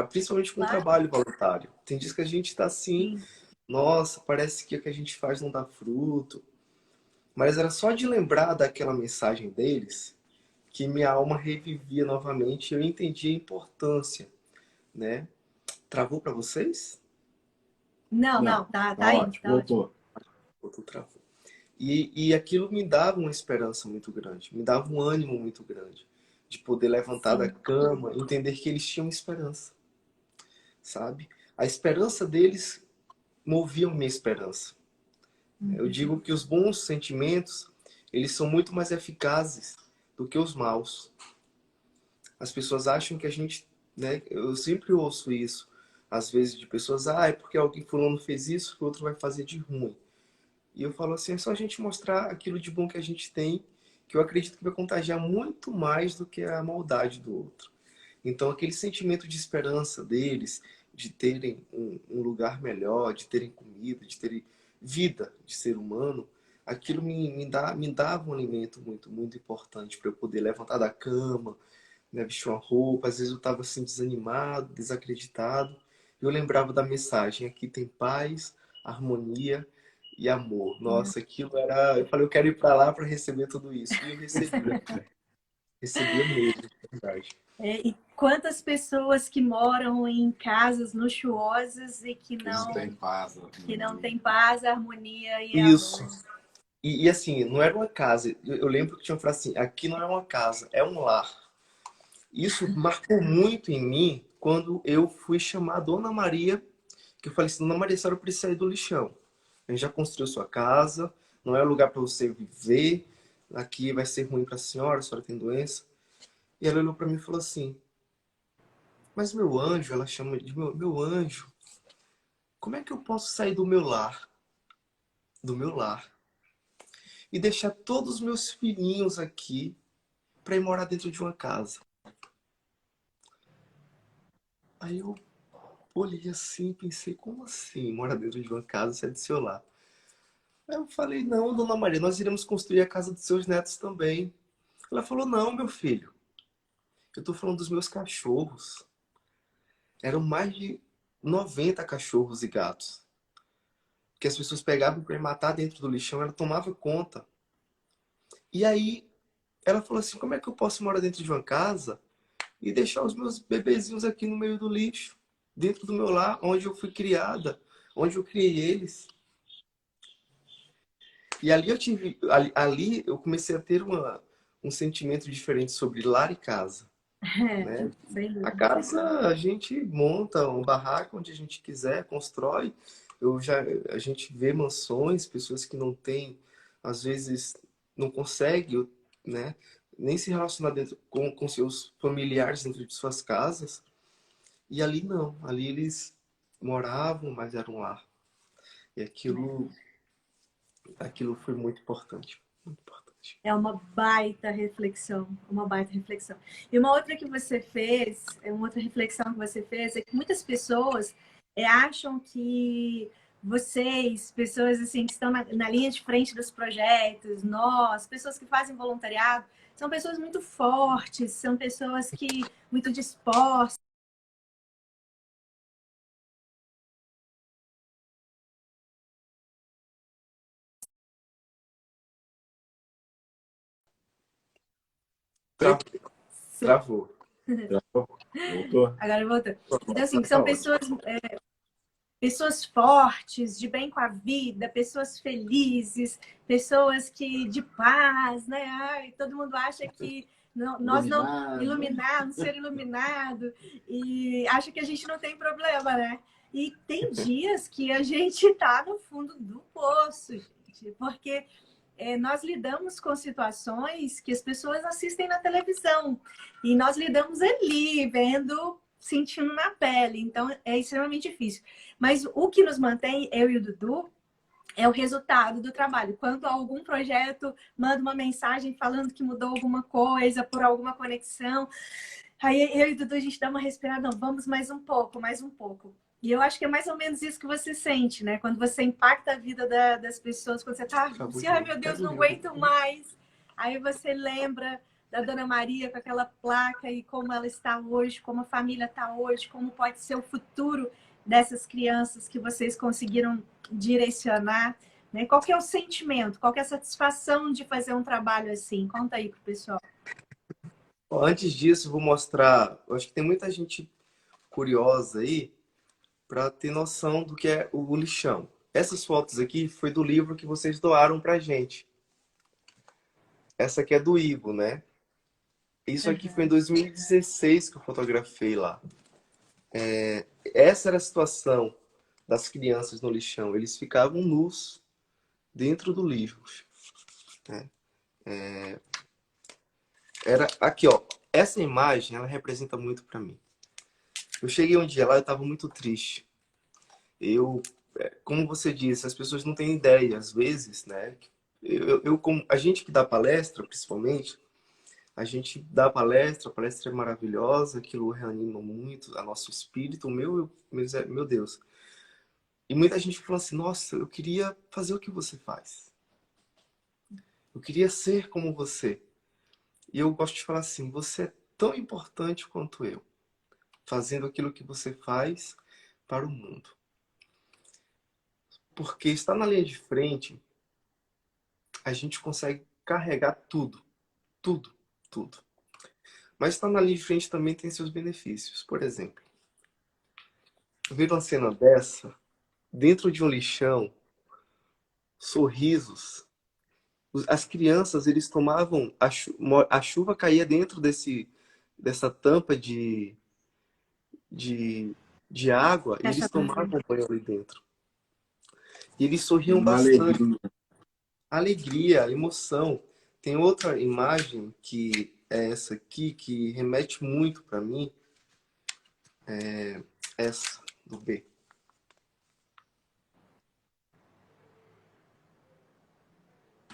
principalmente com o Claro, trabalho voluntário. Tem dias que a gente está assim, sim. nossa, parece que o que a gente faz não dá fruto. Mas era só de lembrar daquela mensagem deles que minha alma revivia novamente e eu entendi a importância, né? Travou para vocês? Não, Não, não, tá, tá tá indo, ótimo, tá ótimo. voltou. Outro travou. E aquilo me dava uma esperança muito grande, me dava um ânimo muito grande de poder levantar da Sim. cama, entender que eles tinham esperança, sabe? A esperança deles movia minha esperança. Eu Uhum. digo que os bons sentimentos, eles são muito mais eficazes do que os maus. As pessoas acham que a gente, né? Eu sempre ouço isso, às vezes, de pessoas, é porque alguém fulano fez isso, que o outro vai fazer de ruim. E eu falo assim, é só a gente mostrar aquilo de bom que a gente tem, que eu acredito que vai contagiar muito mais do que a maldade do outro. Então, aquele sentimento de esperança deles, de terem um lugar melhor, de terem comida, de terem vida de ser humano, aquilo me dava um alimento muito, muito importante para eu poder levantar da cama, né, vestir uma roupa. Às vezes eu estava assim desanimado, desacreditado. E eu lembrava da mensagem: aqui tem paz, harmonia e amor. Nossa, aquilo era. Eu falei, eu quero ir para lá para receber tudo isso. E eu recebia, recebia mesmo, na verdade. E quantas pessoas que moram em casas luxuosas e Que não tem paz, que não harmonia. têm paz, harmonia e Isso. amor. E assim, não era uma casa. Eu lembro que tinha uma frase assim: aqui não é uma casa, é um lar. Isso marcou muito em mim quando eu fui chamar a Dona Maria, que eu falei assim: Dona Maria, a senhora precisa sair do lixão. A gente já construiu sua casa, não é lugar para você viver, aqui vai ser ruim para a senhora tem doença. E ela olhou para mim e falou assim: mas meu anjo, ela chama de meu anjo, como é que eu posso sair do meu lar, e deixar todos os meus filhinhos aqui para ir morar dentro de uma casa? Aí eu olhei assim e pensei: como assim morar dentro de uma casa se é do seu lar? Aí eu falei: não, Dona Maria, nós iremos construir a casa dos seus netos também. Ela falou: não, meu filho, eu estou falando dos meus cachorros. Eram mais de 90 cachorros e gatos que as pessoas pegavam para matar dentro do lixão. Ela tomava conta. E aí ela falou assim: como é que eu posso morar dentro de uma casa e deixar os meus bebezinhos aqui no meio do lixo, dentro do meu lar, onde eu fui criada, onde eu criei eles? E ali eu comecei a ter um sentimento diferente sobre lar e casa, né? Sem A dúvida. casa a gente monta um barraco onde a gente quiser, constrói. A gente vê mansões, pessoas que não têm, às vezes não conseguem, né, nem se relacionar com seus familiares dentro de suas casas. E ali não, ali eles moravam, mas era um lar. E aquilo foi muito importante, muito importante. É uma baita reflexão, uma baita reflexão. E uma outra que você fez, uma outra reflexão que você fez é que muitas pessoas acham que vocês, pessoas assim que estão na linha de frente dos projetos, nós, pessoas que fazem voluntariado, são pessoas muito fortes, são pessoas que muito dispostas. Tra- Travou. Voltou? Agora voltando. Então, assim, que Tá são ótimo. pessoas fortes, de bem com a vida, pessoas felizes, pessoas que de paz, né? Ai, todo mundo acha que nós não Iluminado. iluminado, ser iluminado e acha que a gente não tem problema, né? E tem dias que a gente tá no fundo do poço, gente, porque nós lidamos com situações que as pessoas assistem na televisão e nós lidamos ali vendo sentindo na pele. Então, é extremamente difícil. Mas o que nos mantém, eu e o Dudu, é o resultado do trabalho. Quando algum projeto manda uma mensagem falando que mudou alguma coisa, por alguma conexão, aí eu e o Dudu, a gente dá uma respirada, não, vamos mais um pouco, mais um pouco. E eu acho que é mais ou menos isso que você sente, né? Quando você impacta a vida das pessoas, quando você tá assim, ai meu Deus, não aguento mais. Aí você lembra da Dona Maria com aquela placa e como ela está hoje, como a família está hoje, como pode ser o futuro dessas crianças que vocês conseguiram direcionar, né? Qual que é o sentimento? Qual que é a satisfação de fazer um trabalho assim? Conta aí pro pessoal. Antes disso, eu vou mostrar. Eu acho que tem muita gente curiosa aí para ter noção do que é o lixão. Essas fotos aqui foi do livro que vocês doaram pra gente. Essa aqui é do Igor, né? Isso aqui foi em 2016 que eu fotografei lá. Essa era a situação das crianças no lixão. Eles ficavam nus dentro do livro. Né? Era aqui, ó. Essa imagem, ela representa muito para mim. Eu cheguei um dia lá, eu estava muito triste. Como você disse, as pessoas não têm ideia, às vezes, né? Como a gente que dá palestra, principalmente, a gente dá palestra, a palestra é maravilhosa, aquilo reanima muito a nosso espírito, meu Deus. E muita gente fala assim, nossa, eu queria fazer o que você faz. Eu queria ser como você. E eu gosto de falar assim, você é tão importante quanto eu, fazendo aquilo que você faz para o mundo. Porque estar na linha de frente, a gente consegue carregar tudo, tudo, tudo. Mas estar na linha de frente também tem seus benefícios. Por exemplo, ver uma cena dessa, dentro de um lixão, sorrisos. As crianças, eles tomavam... A chuva caía dentro dessa tampa de água e eles tomavam banho ali dentro. E eles sorriam bastante. Alegria, emoção. Tem outra imagem que é essa aqui, que remete muito para mim. É essa, do B.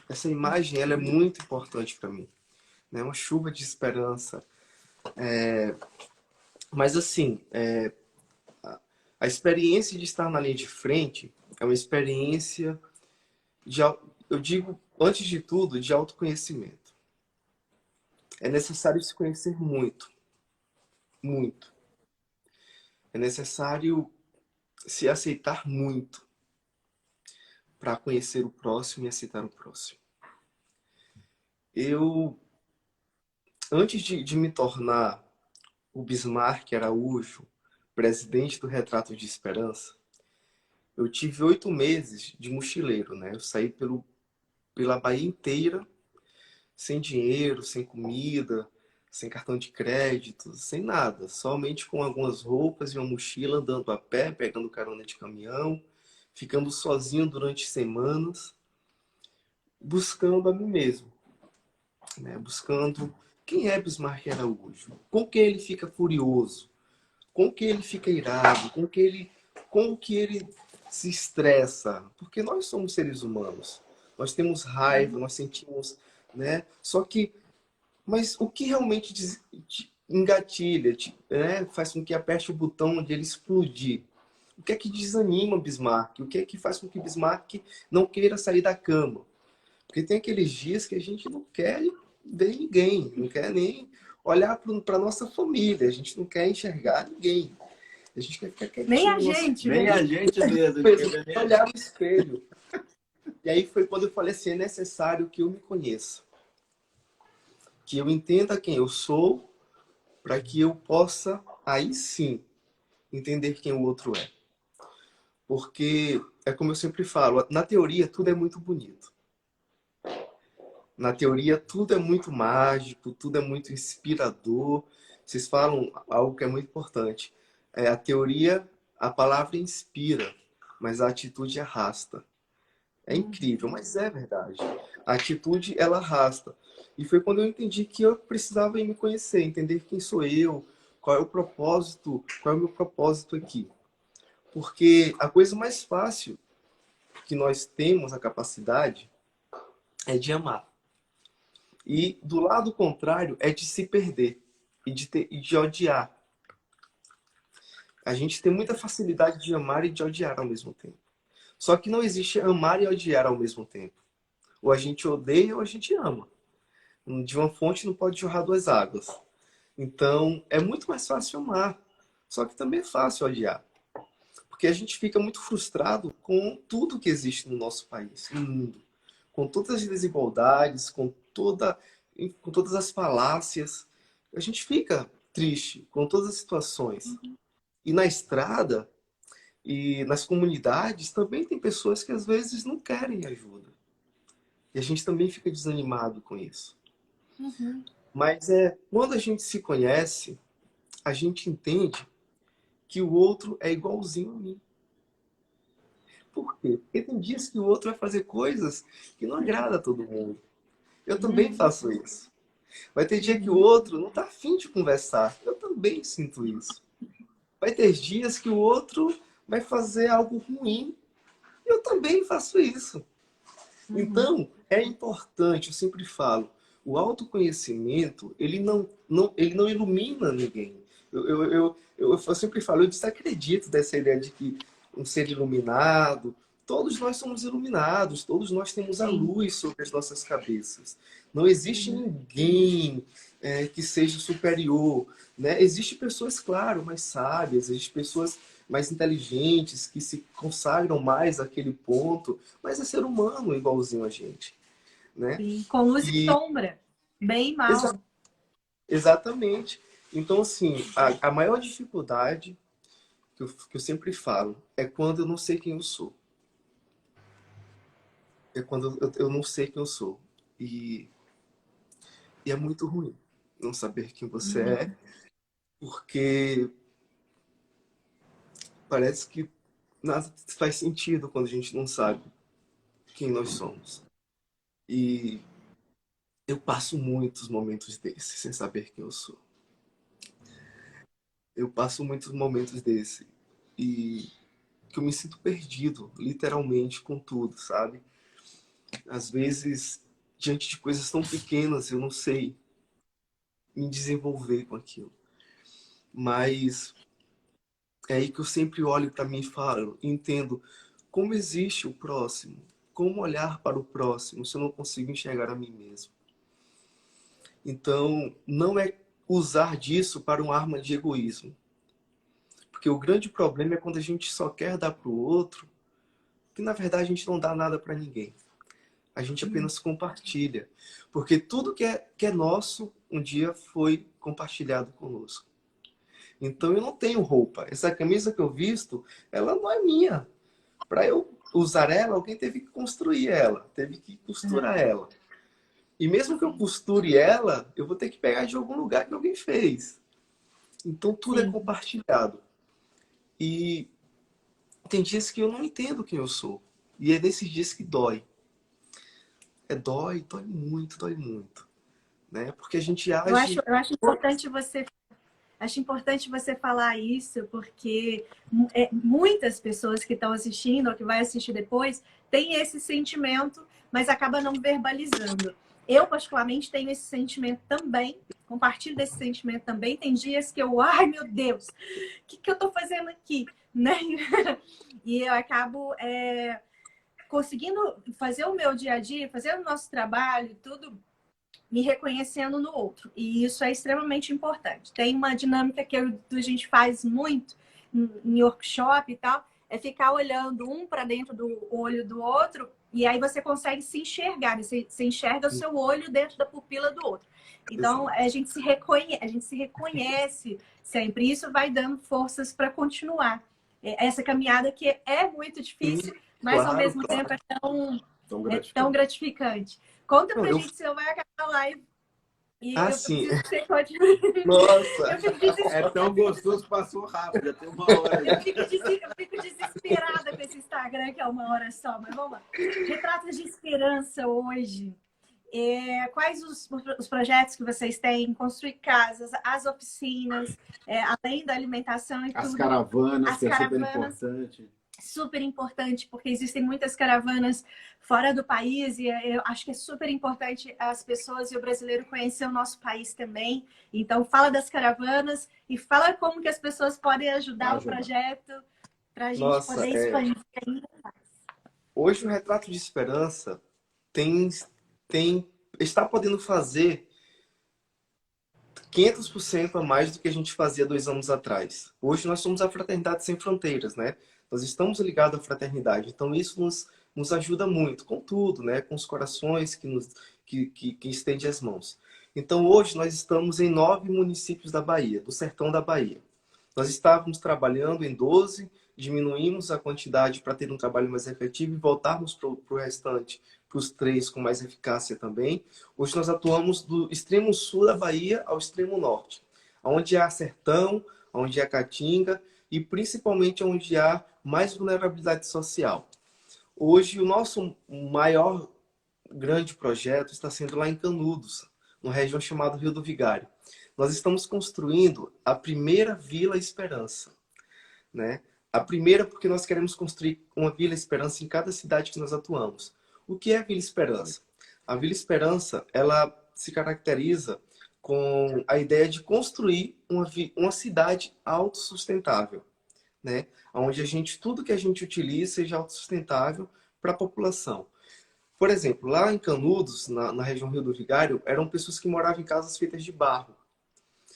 Essa imagem, ela é muito importante para mim. É uma chuva de esperança. Mas assim, a experiência de estar na linha de frente é uma experiência eu digo, antes de tudo, de autoconhecimento. É necessário se conhecer muito. Muito. É necessário se aceitar muito para conhecer o próximo e aceitar o próximo. Antes de me tornar o Bismarck Araújo, presidente do Retrato de Esperança, eu tive 8 meses de mochileiro, né? Eu saí pela Bahia inteira, sem dinheiro, sem comida, sem cartão de crédito, sem nada. Somente com algumas roupas e uma mochila, andando a pé, pegando carona de caminhão, ficando sozinho durante semanas, buscando a mim mesmo. Né? Buscando quem é Bismarck Araújo, com que ele fica furioso, com que ele fica irado, com que ele se estressa, porque nós somos seres humanos, nós temos raiva, nós sentimos, né? Mas o que realmente engatilha, né? Faz com que aperte o botão onde ele explodir? O que é que desanima Bismarck? O que é que faz com que Bismarck não queira sair da cama? Porque tem aqueles dias que a gente não quer ver ninguém, não quer nem olhar para a nossa família, a gente não quer enxergar ninguém. A gente quer ficar quietinho. Nem a gente, nem a gente mesmo. Olhar no espelho. E aí foi quando eu falei assim, é necessário que eu me conheça. Que eu entenda quem eu sou, para que eu possa, aí sim, entender quem o outro é. Porque, é como eu sempre falo, na teoria tudo é muito bonito. Na teoria tudo é muito mágico, tudo é muito inspirador. Vocês falam algo que é muito importante. A teoria, a palavra inspira, mas a atitude arrasta. É incrível, mas é verdade. A atitude, ela arrasta. E foi quando eu entendi que eu precisava me conhecer, entender quem sou eu, Qual é o propósito? Qual é o meu propósito aqui? Porque a coisa mais fácil que nós temos a capacidade é de amar. E do lado contrário é de se perder e de odiar. A gente tem muita facilidade de amar e de odiar ao mesmo tempo. Só que não existe amar e odiar ao mesmo tempo. Ou a gente odeia ou a gente ama. De uma fonte não pode jorrar duas águas. Então, é muito mais fácil amar. Só que também é fácil odiar. Porque a gente fica muito frustrado com tudo que existe no nosso país, no mundo. Com todas as desigualdades, com todas as falácias. A gente fica triste com todas as situações. E na estrada e nas comunidades também tem pessoas que às vezes não querem ajuda. E a gente também fica desanimado com isso. Mas quando a gente se conhece, a gente entende que o outro é igualzinho a mim. Por quê? Porque tem dias que o outro vai fazer coisas que não agrada a todo mundo. Eu também faço isso. Vai ter dia que o outro não está afim de conversar. Eu também sinto isso. Vai ter dias que o outro vai fazer algo ruim. Eu também faço isso. Então, é importante, eu sempre falo, o autoconhecimento, ele não ilumina ninguém. Eu sempre falo, eu desacredito dessa ideia de que um ser iluminado, todos nós somos iluminados, todos nós temos a luz sobre as nossas cabeças. Não existe ninguém que seja superior, né? Existem pessoas, claro, mais sábias, existem pessoas mais inteligentes, que se consagram mais àquele ponto, mas é ser humano igualzinho a gente. Né? Sim, com luz e sombra, bem e mal. Exatamente. Então, assim, a maior dificuldade que eu sempre falo é quando eu não sei quem eu sou. É quando eu não sei quem eu sou. E é muito ruim não saber quem você é, porque parece que nada faz sentido quando a gente não sabe quem nós somos. E eu passo muitos momentos desses sem saber quem eu sou. Eu passo muitos momentos desses e que eu me sinto perdido, literalmente, com tudo, sabe? Às vezes, diante de coisas tão pequenas, eu não sei me desenvolver com aquilo. Mas é aí que eu sempre olho para mim e falo, entendo como existe o próximo, como olhar para o próximo se eu não consigo enxergar a mim mesmo. Então, não é usar disso para uma arma de egoísmo. Porque o grande problema é quando a gente só quer dar para o outro, que na verdade a gente não dá nada para ninguém. A gente apenas compartilha. Porque tudo que é nosso, um dia foi compartilhado conosco. Então eu não tenho roupa. Essa camisa que eu visto, ela não é minha. Para eu usar ela, alguém teve que construir ela, teve que costurar ela. E mesmo que eu costure ela, eu vou ter que pegar de algum lugar que alguém fez. Então tudo é compartilhado. E tem dias que eu não entendo quem eu sou. E é nesses dias que dói. Dói muito. Né? Porque a gente age... Eu acho importante você falar isso, porque muitas pessoas que estão assistindo ou que vai assistir depois têm esse sentimento, mas acaba não verbalizando. Eu, particularmente, tenho esse sentimento também, compartilho desse sentimento também. Tem dias que ai meu Deus, o que eu estou fazendo aqui? Né? E eu acabo conseguindo fazer o meu dia a dia, fazer o nosso trabalho, tudo, me reconhecendo no outro. E isso é extremamente importante. Tem uma dinâmica que a gente faz muito em workshop e tal, é ficar olhando um para dentro do olho do outro, e aí você consegue se enxergar, né? Você enxerga o seu olho dentro da pupila do outro. Então, a gente se reconhece sempre. Isso vai dando forças para continuar. Essa caminhada que é muito difícil, mas ao mesmo tempo é tão gratificante. Conta pra gente se não vai acabar a live. E sim. Nossa, é tão gostoso, passou rápido, até uma hora. Eu fico desesperada com esse Instagram, que é 1 hora só, mas vamos lá. Retratos de esperança hoje. Quais os projetos que vocês têm? Construir casas, as oficinas, além da alimentação e As tudo. caravanas, As que é super caravanas, importante. super importante, porque existem muitas caravanas fora do país e eu acho que é super importante as pessoas e o brasileiro conhecer o nosso país também. Então, fala das caravanas e fala como que as pessoas podem ajudar o projeto para a gente Nossa, poder expandir ainda. hoje o Retrato de Esperança tem, está podendo fazer 500% a mais do que a gente fazia 2 anos atrás. Hoje nós somos a Fraternidade Sem Fronteiras, né? Nós estamos ligados à fraternidade, então isso nos ajuda muito, com tudo, né? Com os corações que estende as mãos. Então hoje nós estamos em 9 municípios da Bahia, do sertão da Bahia. Nós estávamos trabalhando em 12, diminuímos a quantidade para ter um trabalho mais efetivo e voltarmos para o restante, para os 3 com mais eficácia também. Hoje nós atuamos do extremo sul da Bahia ao extremo norte, onde há sertão, onde há caatinga e principalmente onde há mais vulnerabilidade social. Hoje o nosso maior grande projeto está sendo lá em Canudos, numa região chamada Rio do Vigário. Nós estamos construindo a primeira Vila Esperança, né? A primeira porque nós queremos construir uma Vila Esperança em cada cidade que nós atuamos. O que é a Vila Esperança? A Vila Esperança, ela se caracteriza com a ideia de construir uma cidade autossustentável, né? Onde tudo que a gente utiliza seja autossustentável para a população. Por exemplo, lá em Canudos, na região Rio do Vigário, eram pessoas que moravam em casas feitas de barro.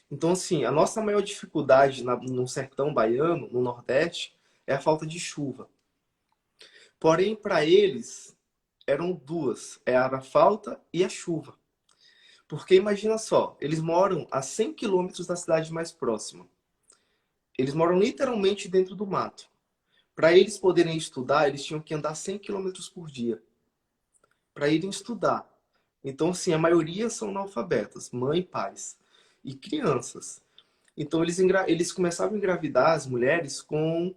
Então, assim, a nossa maior dificuldade no sertão baiano, no Nordeste, é a falta de chuva. Porém, para eles, eram duas. Era a falta e a chuva. Porque imagina só, eles moram a 100 quilômetros da cidade mais próxima. Eles moram literalmente dentro do mato. Para eles poderem estudar, eles tinham que andar 100 quilômetros por dia para irem estudar. Então, assim, a maioria são analfabetas, mãe e pais, e crianças. Então, eles começavam a engravidar as mulheres com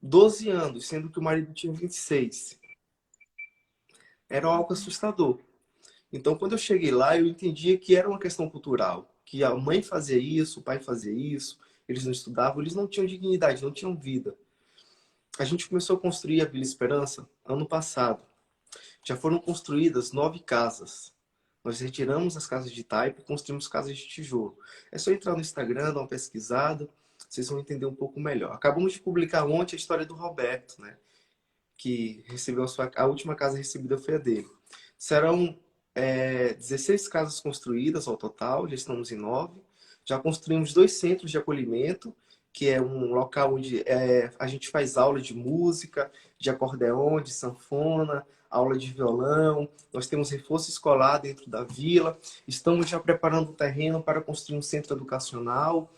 12 anos, sendo que o marido tinha 26. Era algo assustador. Então, quando eu cheguei lá, eu entendia que era uma questão cultural, que a mãe fazia isso, o pai fazia isso, eles não estudavam, eles não tinham dignidade, não tinham vida. A gente começou a construir a Vila Esperança ano passado. Já foram construídas 9 casas. Nós retiramos as casas de taipa e construímos casas de tijolo. É só entrar no Instagram, dar uma pesquisada, vocês vão entender um pouco melhor. Acabamos de publicar ontem a história do Roberto, né? Que recebeu a última casa recebida foi a dele. Serão 16 casas construídas ao total, já estamos em 9. Já construímos 2 centros de acolhimento, que é um local onde a gente faz aula de música, de acordeon, de sanfona, aula de violão. Nós temos reforço escolar dentro da vila. Estamos já preparando o terreno para construir um centro educacional.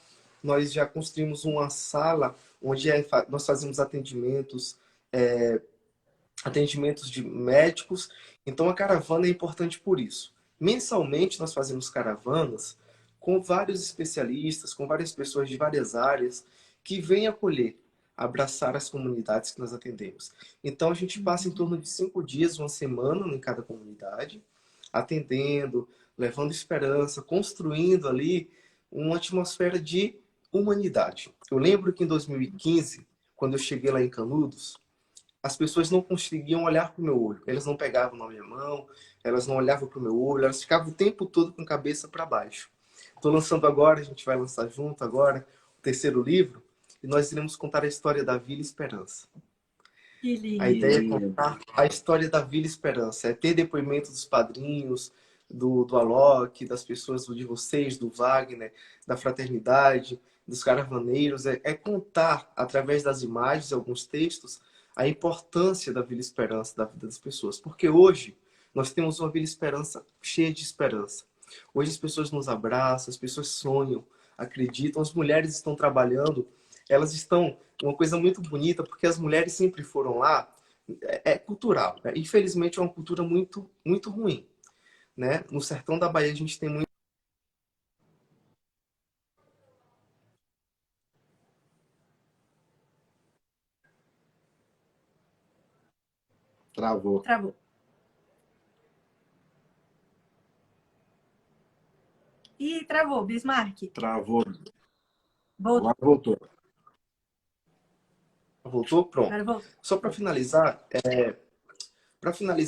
Nós já construímos uma sala onde nós fazemos atendimentos de médicos. Então a caravana é importante por isso. Mensalmente nós fazemos caravanas com vários especialistas, com várias pessoas de várias áreas que vêm acolher, abraçar as comunidades que nós atendemos. Então a gente passa em torno de 5 dias, uma semana em cada comunidade, atendendo, levando esperança, construindo ali uma atmosfera de humanidade. Eu lembro que em 2015, quando eu cheguei lá em Canudos, as pessoas não conseguiam olhar para o meu olho. Elas não pegavam na minha mão, elas não olhavam para o meu olho, elas ficavam o tempo todo com a cabeça para baixo. Estou lançando agora, a gente vai lançar junto agora, o 3º livro, e nós iremos contar a história da Vila Esperança. Que lindo. A ideia é contar a história da Vila Esperança, é ter depoimentos dos padrinhos, do Alok, das pessoas de vocês, do Wagner, da fraternidade, dos caravaneiros, é contar, através das imagens e alguns textos, a importância da Vila Esperança da vida das pessoas. Porque hoje nós temos uma Vila Esperança cheia de esperança. Hoje as pessoas nos abraçam, as pessoas sonham, acreditam, as mulheres estão trabalhando, elas estão... Uma coisa muito bonita, porque as mulheres sempre foram lá, é cultural. Né? Infelizmente é uma cultura muito, muito ruim. Né? No sertão da Bahia a gente tem muito... Travou. Travou. Ih, travou, Bismarck. Travou. Voltou. Agora voltou. Voltou? Pronto. Agora voltou. Só para finalizar,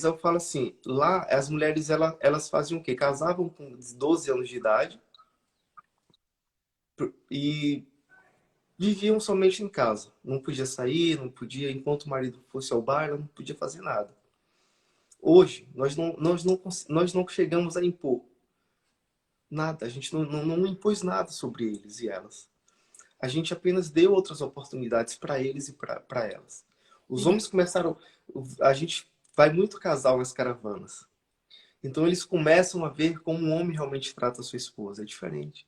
eu falo assim, lá as mulheres elas faziam o quê? Casavam com 12 anos de idade e viviam somente em casa. Não podia sair, não podia, enquanto o marido fosse ao bar, ela não podia fazer nada. Hoje, nós não chegamos a impor nada, a gente não impôs nada sobre eles e elas. A gente apenas deu outras oportunidades para eles e para elas. Os homens começaram... A gente vai muito casal nas caravanas. Então, eles começam a ver como um homem realmente trata a sua esposa. É diferente.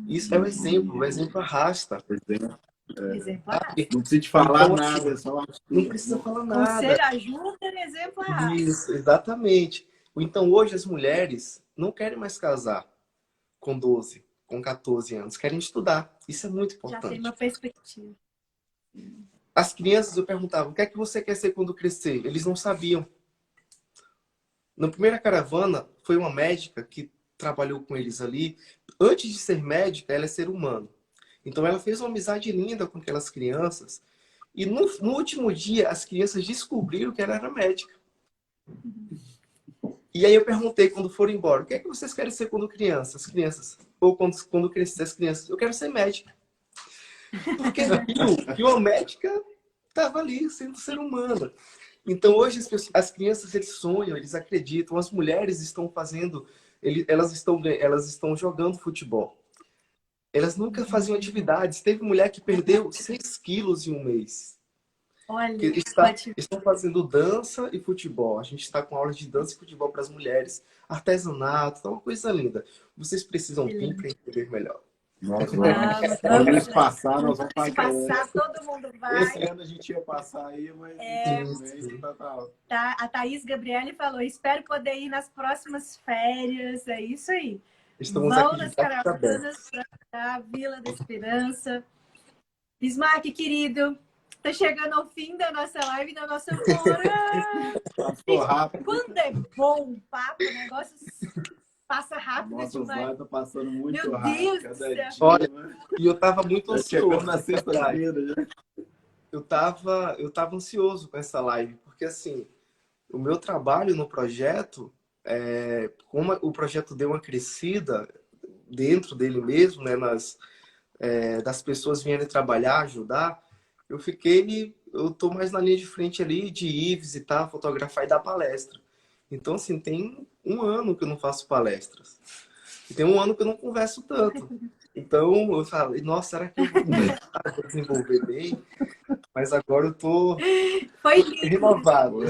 Isso é o exemplo. O exemplo arrasta. Exemplo arrasta. Não precisa te falar Então, nada, é só não precisa falar nada. Conselho ajuda, exemplo arrasta. Isso, exatamente. Então, hoje, as mulheres não querem mais casar com 12, com 14 anos. Querem estudar. Isso é muito Já importante. tem uma perspectiva. As crianças, eu perguntava, o que é que você quer ser quando crescer? Eles não sabiam. Na primeira caravana, foi uma médica que trabalhou com eles ali. Antes de ser médica, ela é ser humano. Então, ela fez uma amizade linda com aquelas crianças. E no último dia, as crianças descobriram que ela era médica. E aí eu perguntei, quando foram embora, o que é que vocês querem ser quando crianças? Crianças. Ou quando crescer as crianças? Eu quero ser médica. Porque viu que uma médica estava ali, sendo ser humana. Então, hoje, as crianças, eles sonham, eles acreditam. As mulheres estão fazendo... Elas estão jogando futebol. Elas nunca faziam atividades. Teve mulher que perdeu 6 quilos em um mês. Olha, Estão fazendo dança e futebol. A gente está com aulas de dança e futebol para as mulheres. Artesanato, tá uma coisa linda. Vocês precisam vir para entender melhor. Nós vamos. Quando eles passar, nós vamos se passar, todo mundo vai. Esse ano a gente ia passar aí, mas infelizmente tá. A Thaís Gabriele falou, espero poder ir nas próximas férias. É isso aí. Estamos Vão aqui nas caravanas para a Vila da Esperança. Bismarck, querido, tá chegando ao fim da nossa live, da nossa hora. Passou rápido. Quando é bom o papo, o negócio passa rápido Nossa, demais. tá passando muito Meu rápido. Deus do céu. Olha, e eu tava muito ansioso. Chegando na sexta-feira, né? Eu tava ansioso com essa live, porque assim, o meu trabalho no projeto, como o projeto deu uma crescida dentro dele mesmo, né, das pessoas virem trabalhar, ajudar, eu tô mais na linha de frente ali de ir visitar, fotografar e dar palestra. Então, assim, tem um ano que eu não faço palestras. E tem um ano que eu não converso tanto. Então, eu falo, nossa, será que eu vou desenvolver bem? Mas agora eu tô renovado.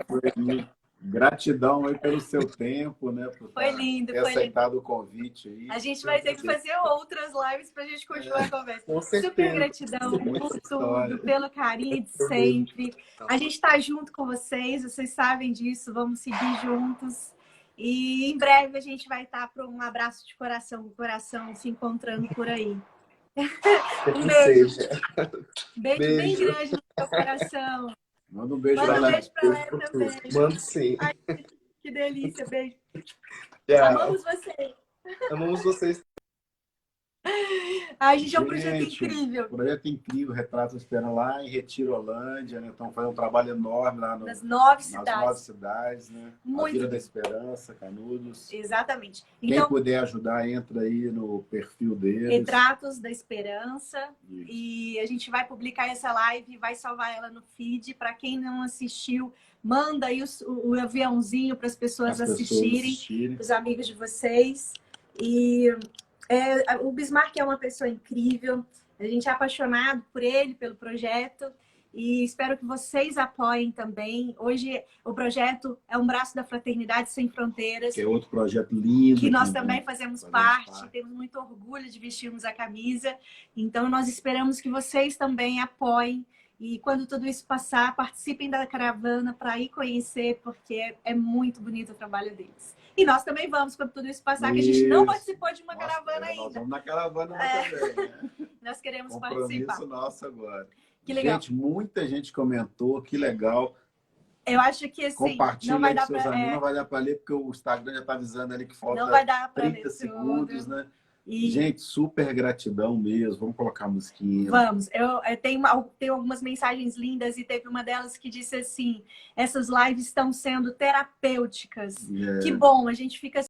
Foi lindo. Gratidão aí pelo seu tempo, né? Por foi lindo, ter aceitado o convite aí. A gente vai ter que fazer outras lives para a gente continuar a conversa. Com certeza. Super gratidão por tudo, pelo carinho de sempre. A gente está junto com vocês sabem disso, vamos seguir juntos. E em breve a gente vai estar para um abraço de coração, se encontrando por aí. Um beijo. Beijo bem grande no seu coração. Manda um beijo pra lá. Também. Mando sim. Ai, que delícia, beijo. Amamos vocês. Amamos vocês. Ai, gente, é um projeto incrível. Projeto incrível, Retratos Esperam lá em Retiro, Holândia, né? Então foi um trabalho enorme lá nas 9 cidades, né? Muito. A Vila da Esperança, Canudos. Exatamente. Então, quem puder ajudar, entra aí no perfil deles. Retratos da Esperança. Isso. E a gente vai publicar essa live, vai salvar ela no feed. Para quem não assistiu, manda aí o aviãozinho para as pessoas assistirem, os amigos de vocês. E o Bismarck é uma pessoa incrível. A gente é apaixonado por ele, pelo projeto. E espero que vocês apoiem também. Hoje o projeto é um braço da Fraternidade Sem Fronteiras. Que é outro projeto lindo. Que nós também fazemos parte. Temos muito orgulho de vestirmos a camisa. Então nós esperamos que vocês também apoiem. E quando tudo isso passar, participem da caravana para ir conhecer, porque é muito bonito o trabalho deles. E nós também vamos, quando tudo isso passar, que a gente não participou de uma caravana ainda. Nós vamos na caravana também, né? Nós queremos participar. Compromisso nosso agora. Que legal. Gente, muita gente comentou, que legal. Eu acho que assim, Compartilha não vai aí dar com seus pra... amigos, não vai dar para ler, porque o Instagram já está avisando ali que falta Não vai dar pra 30 ler segundos, tudo. né? E Gente, super gratidão mesmo. Vamos colocar a musiquinha. vamos, eu tenho algumas mensagens lindas e teve uma delas que disse assim: essas lives estão sendo terapêuticas. Que bom, a gente fica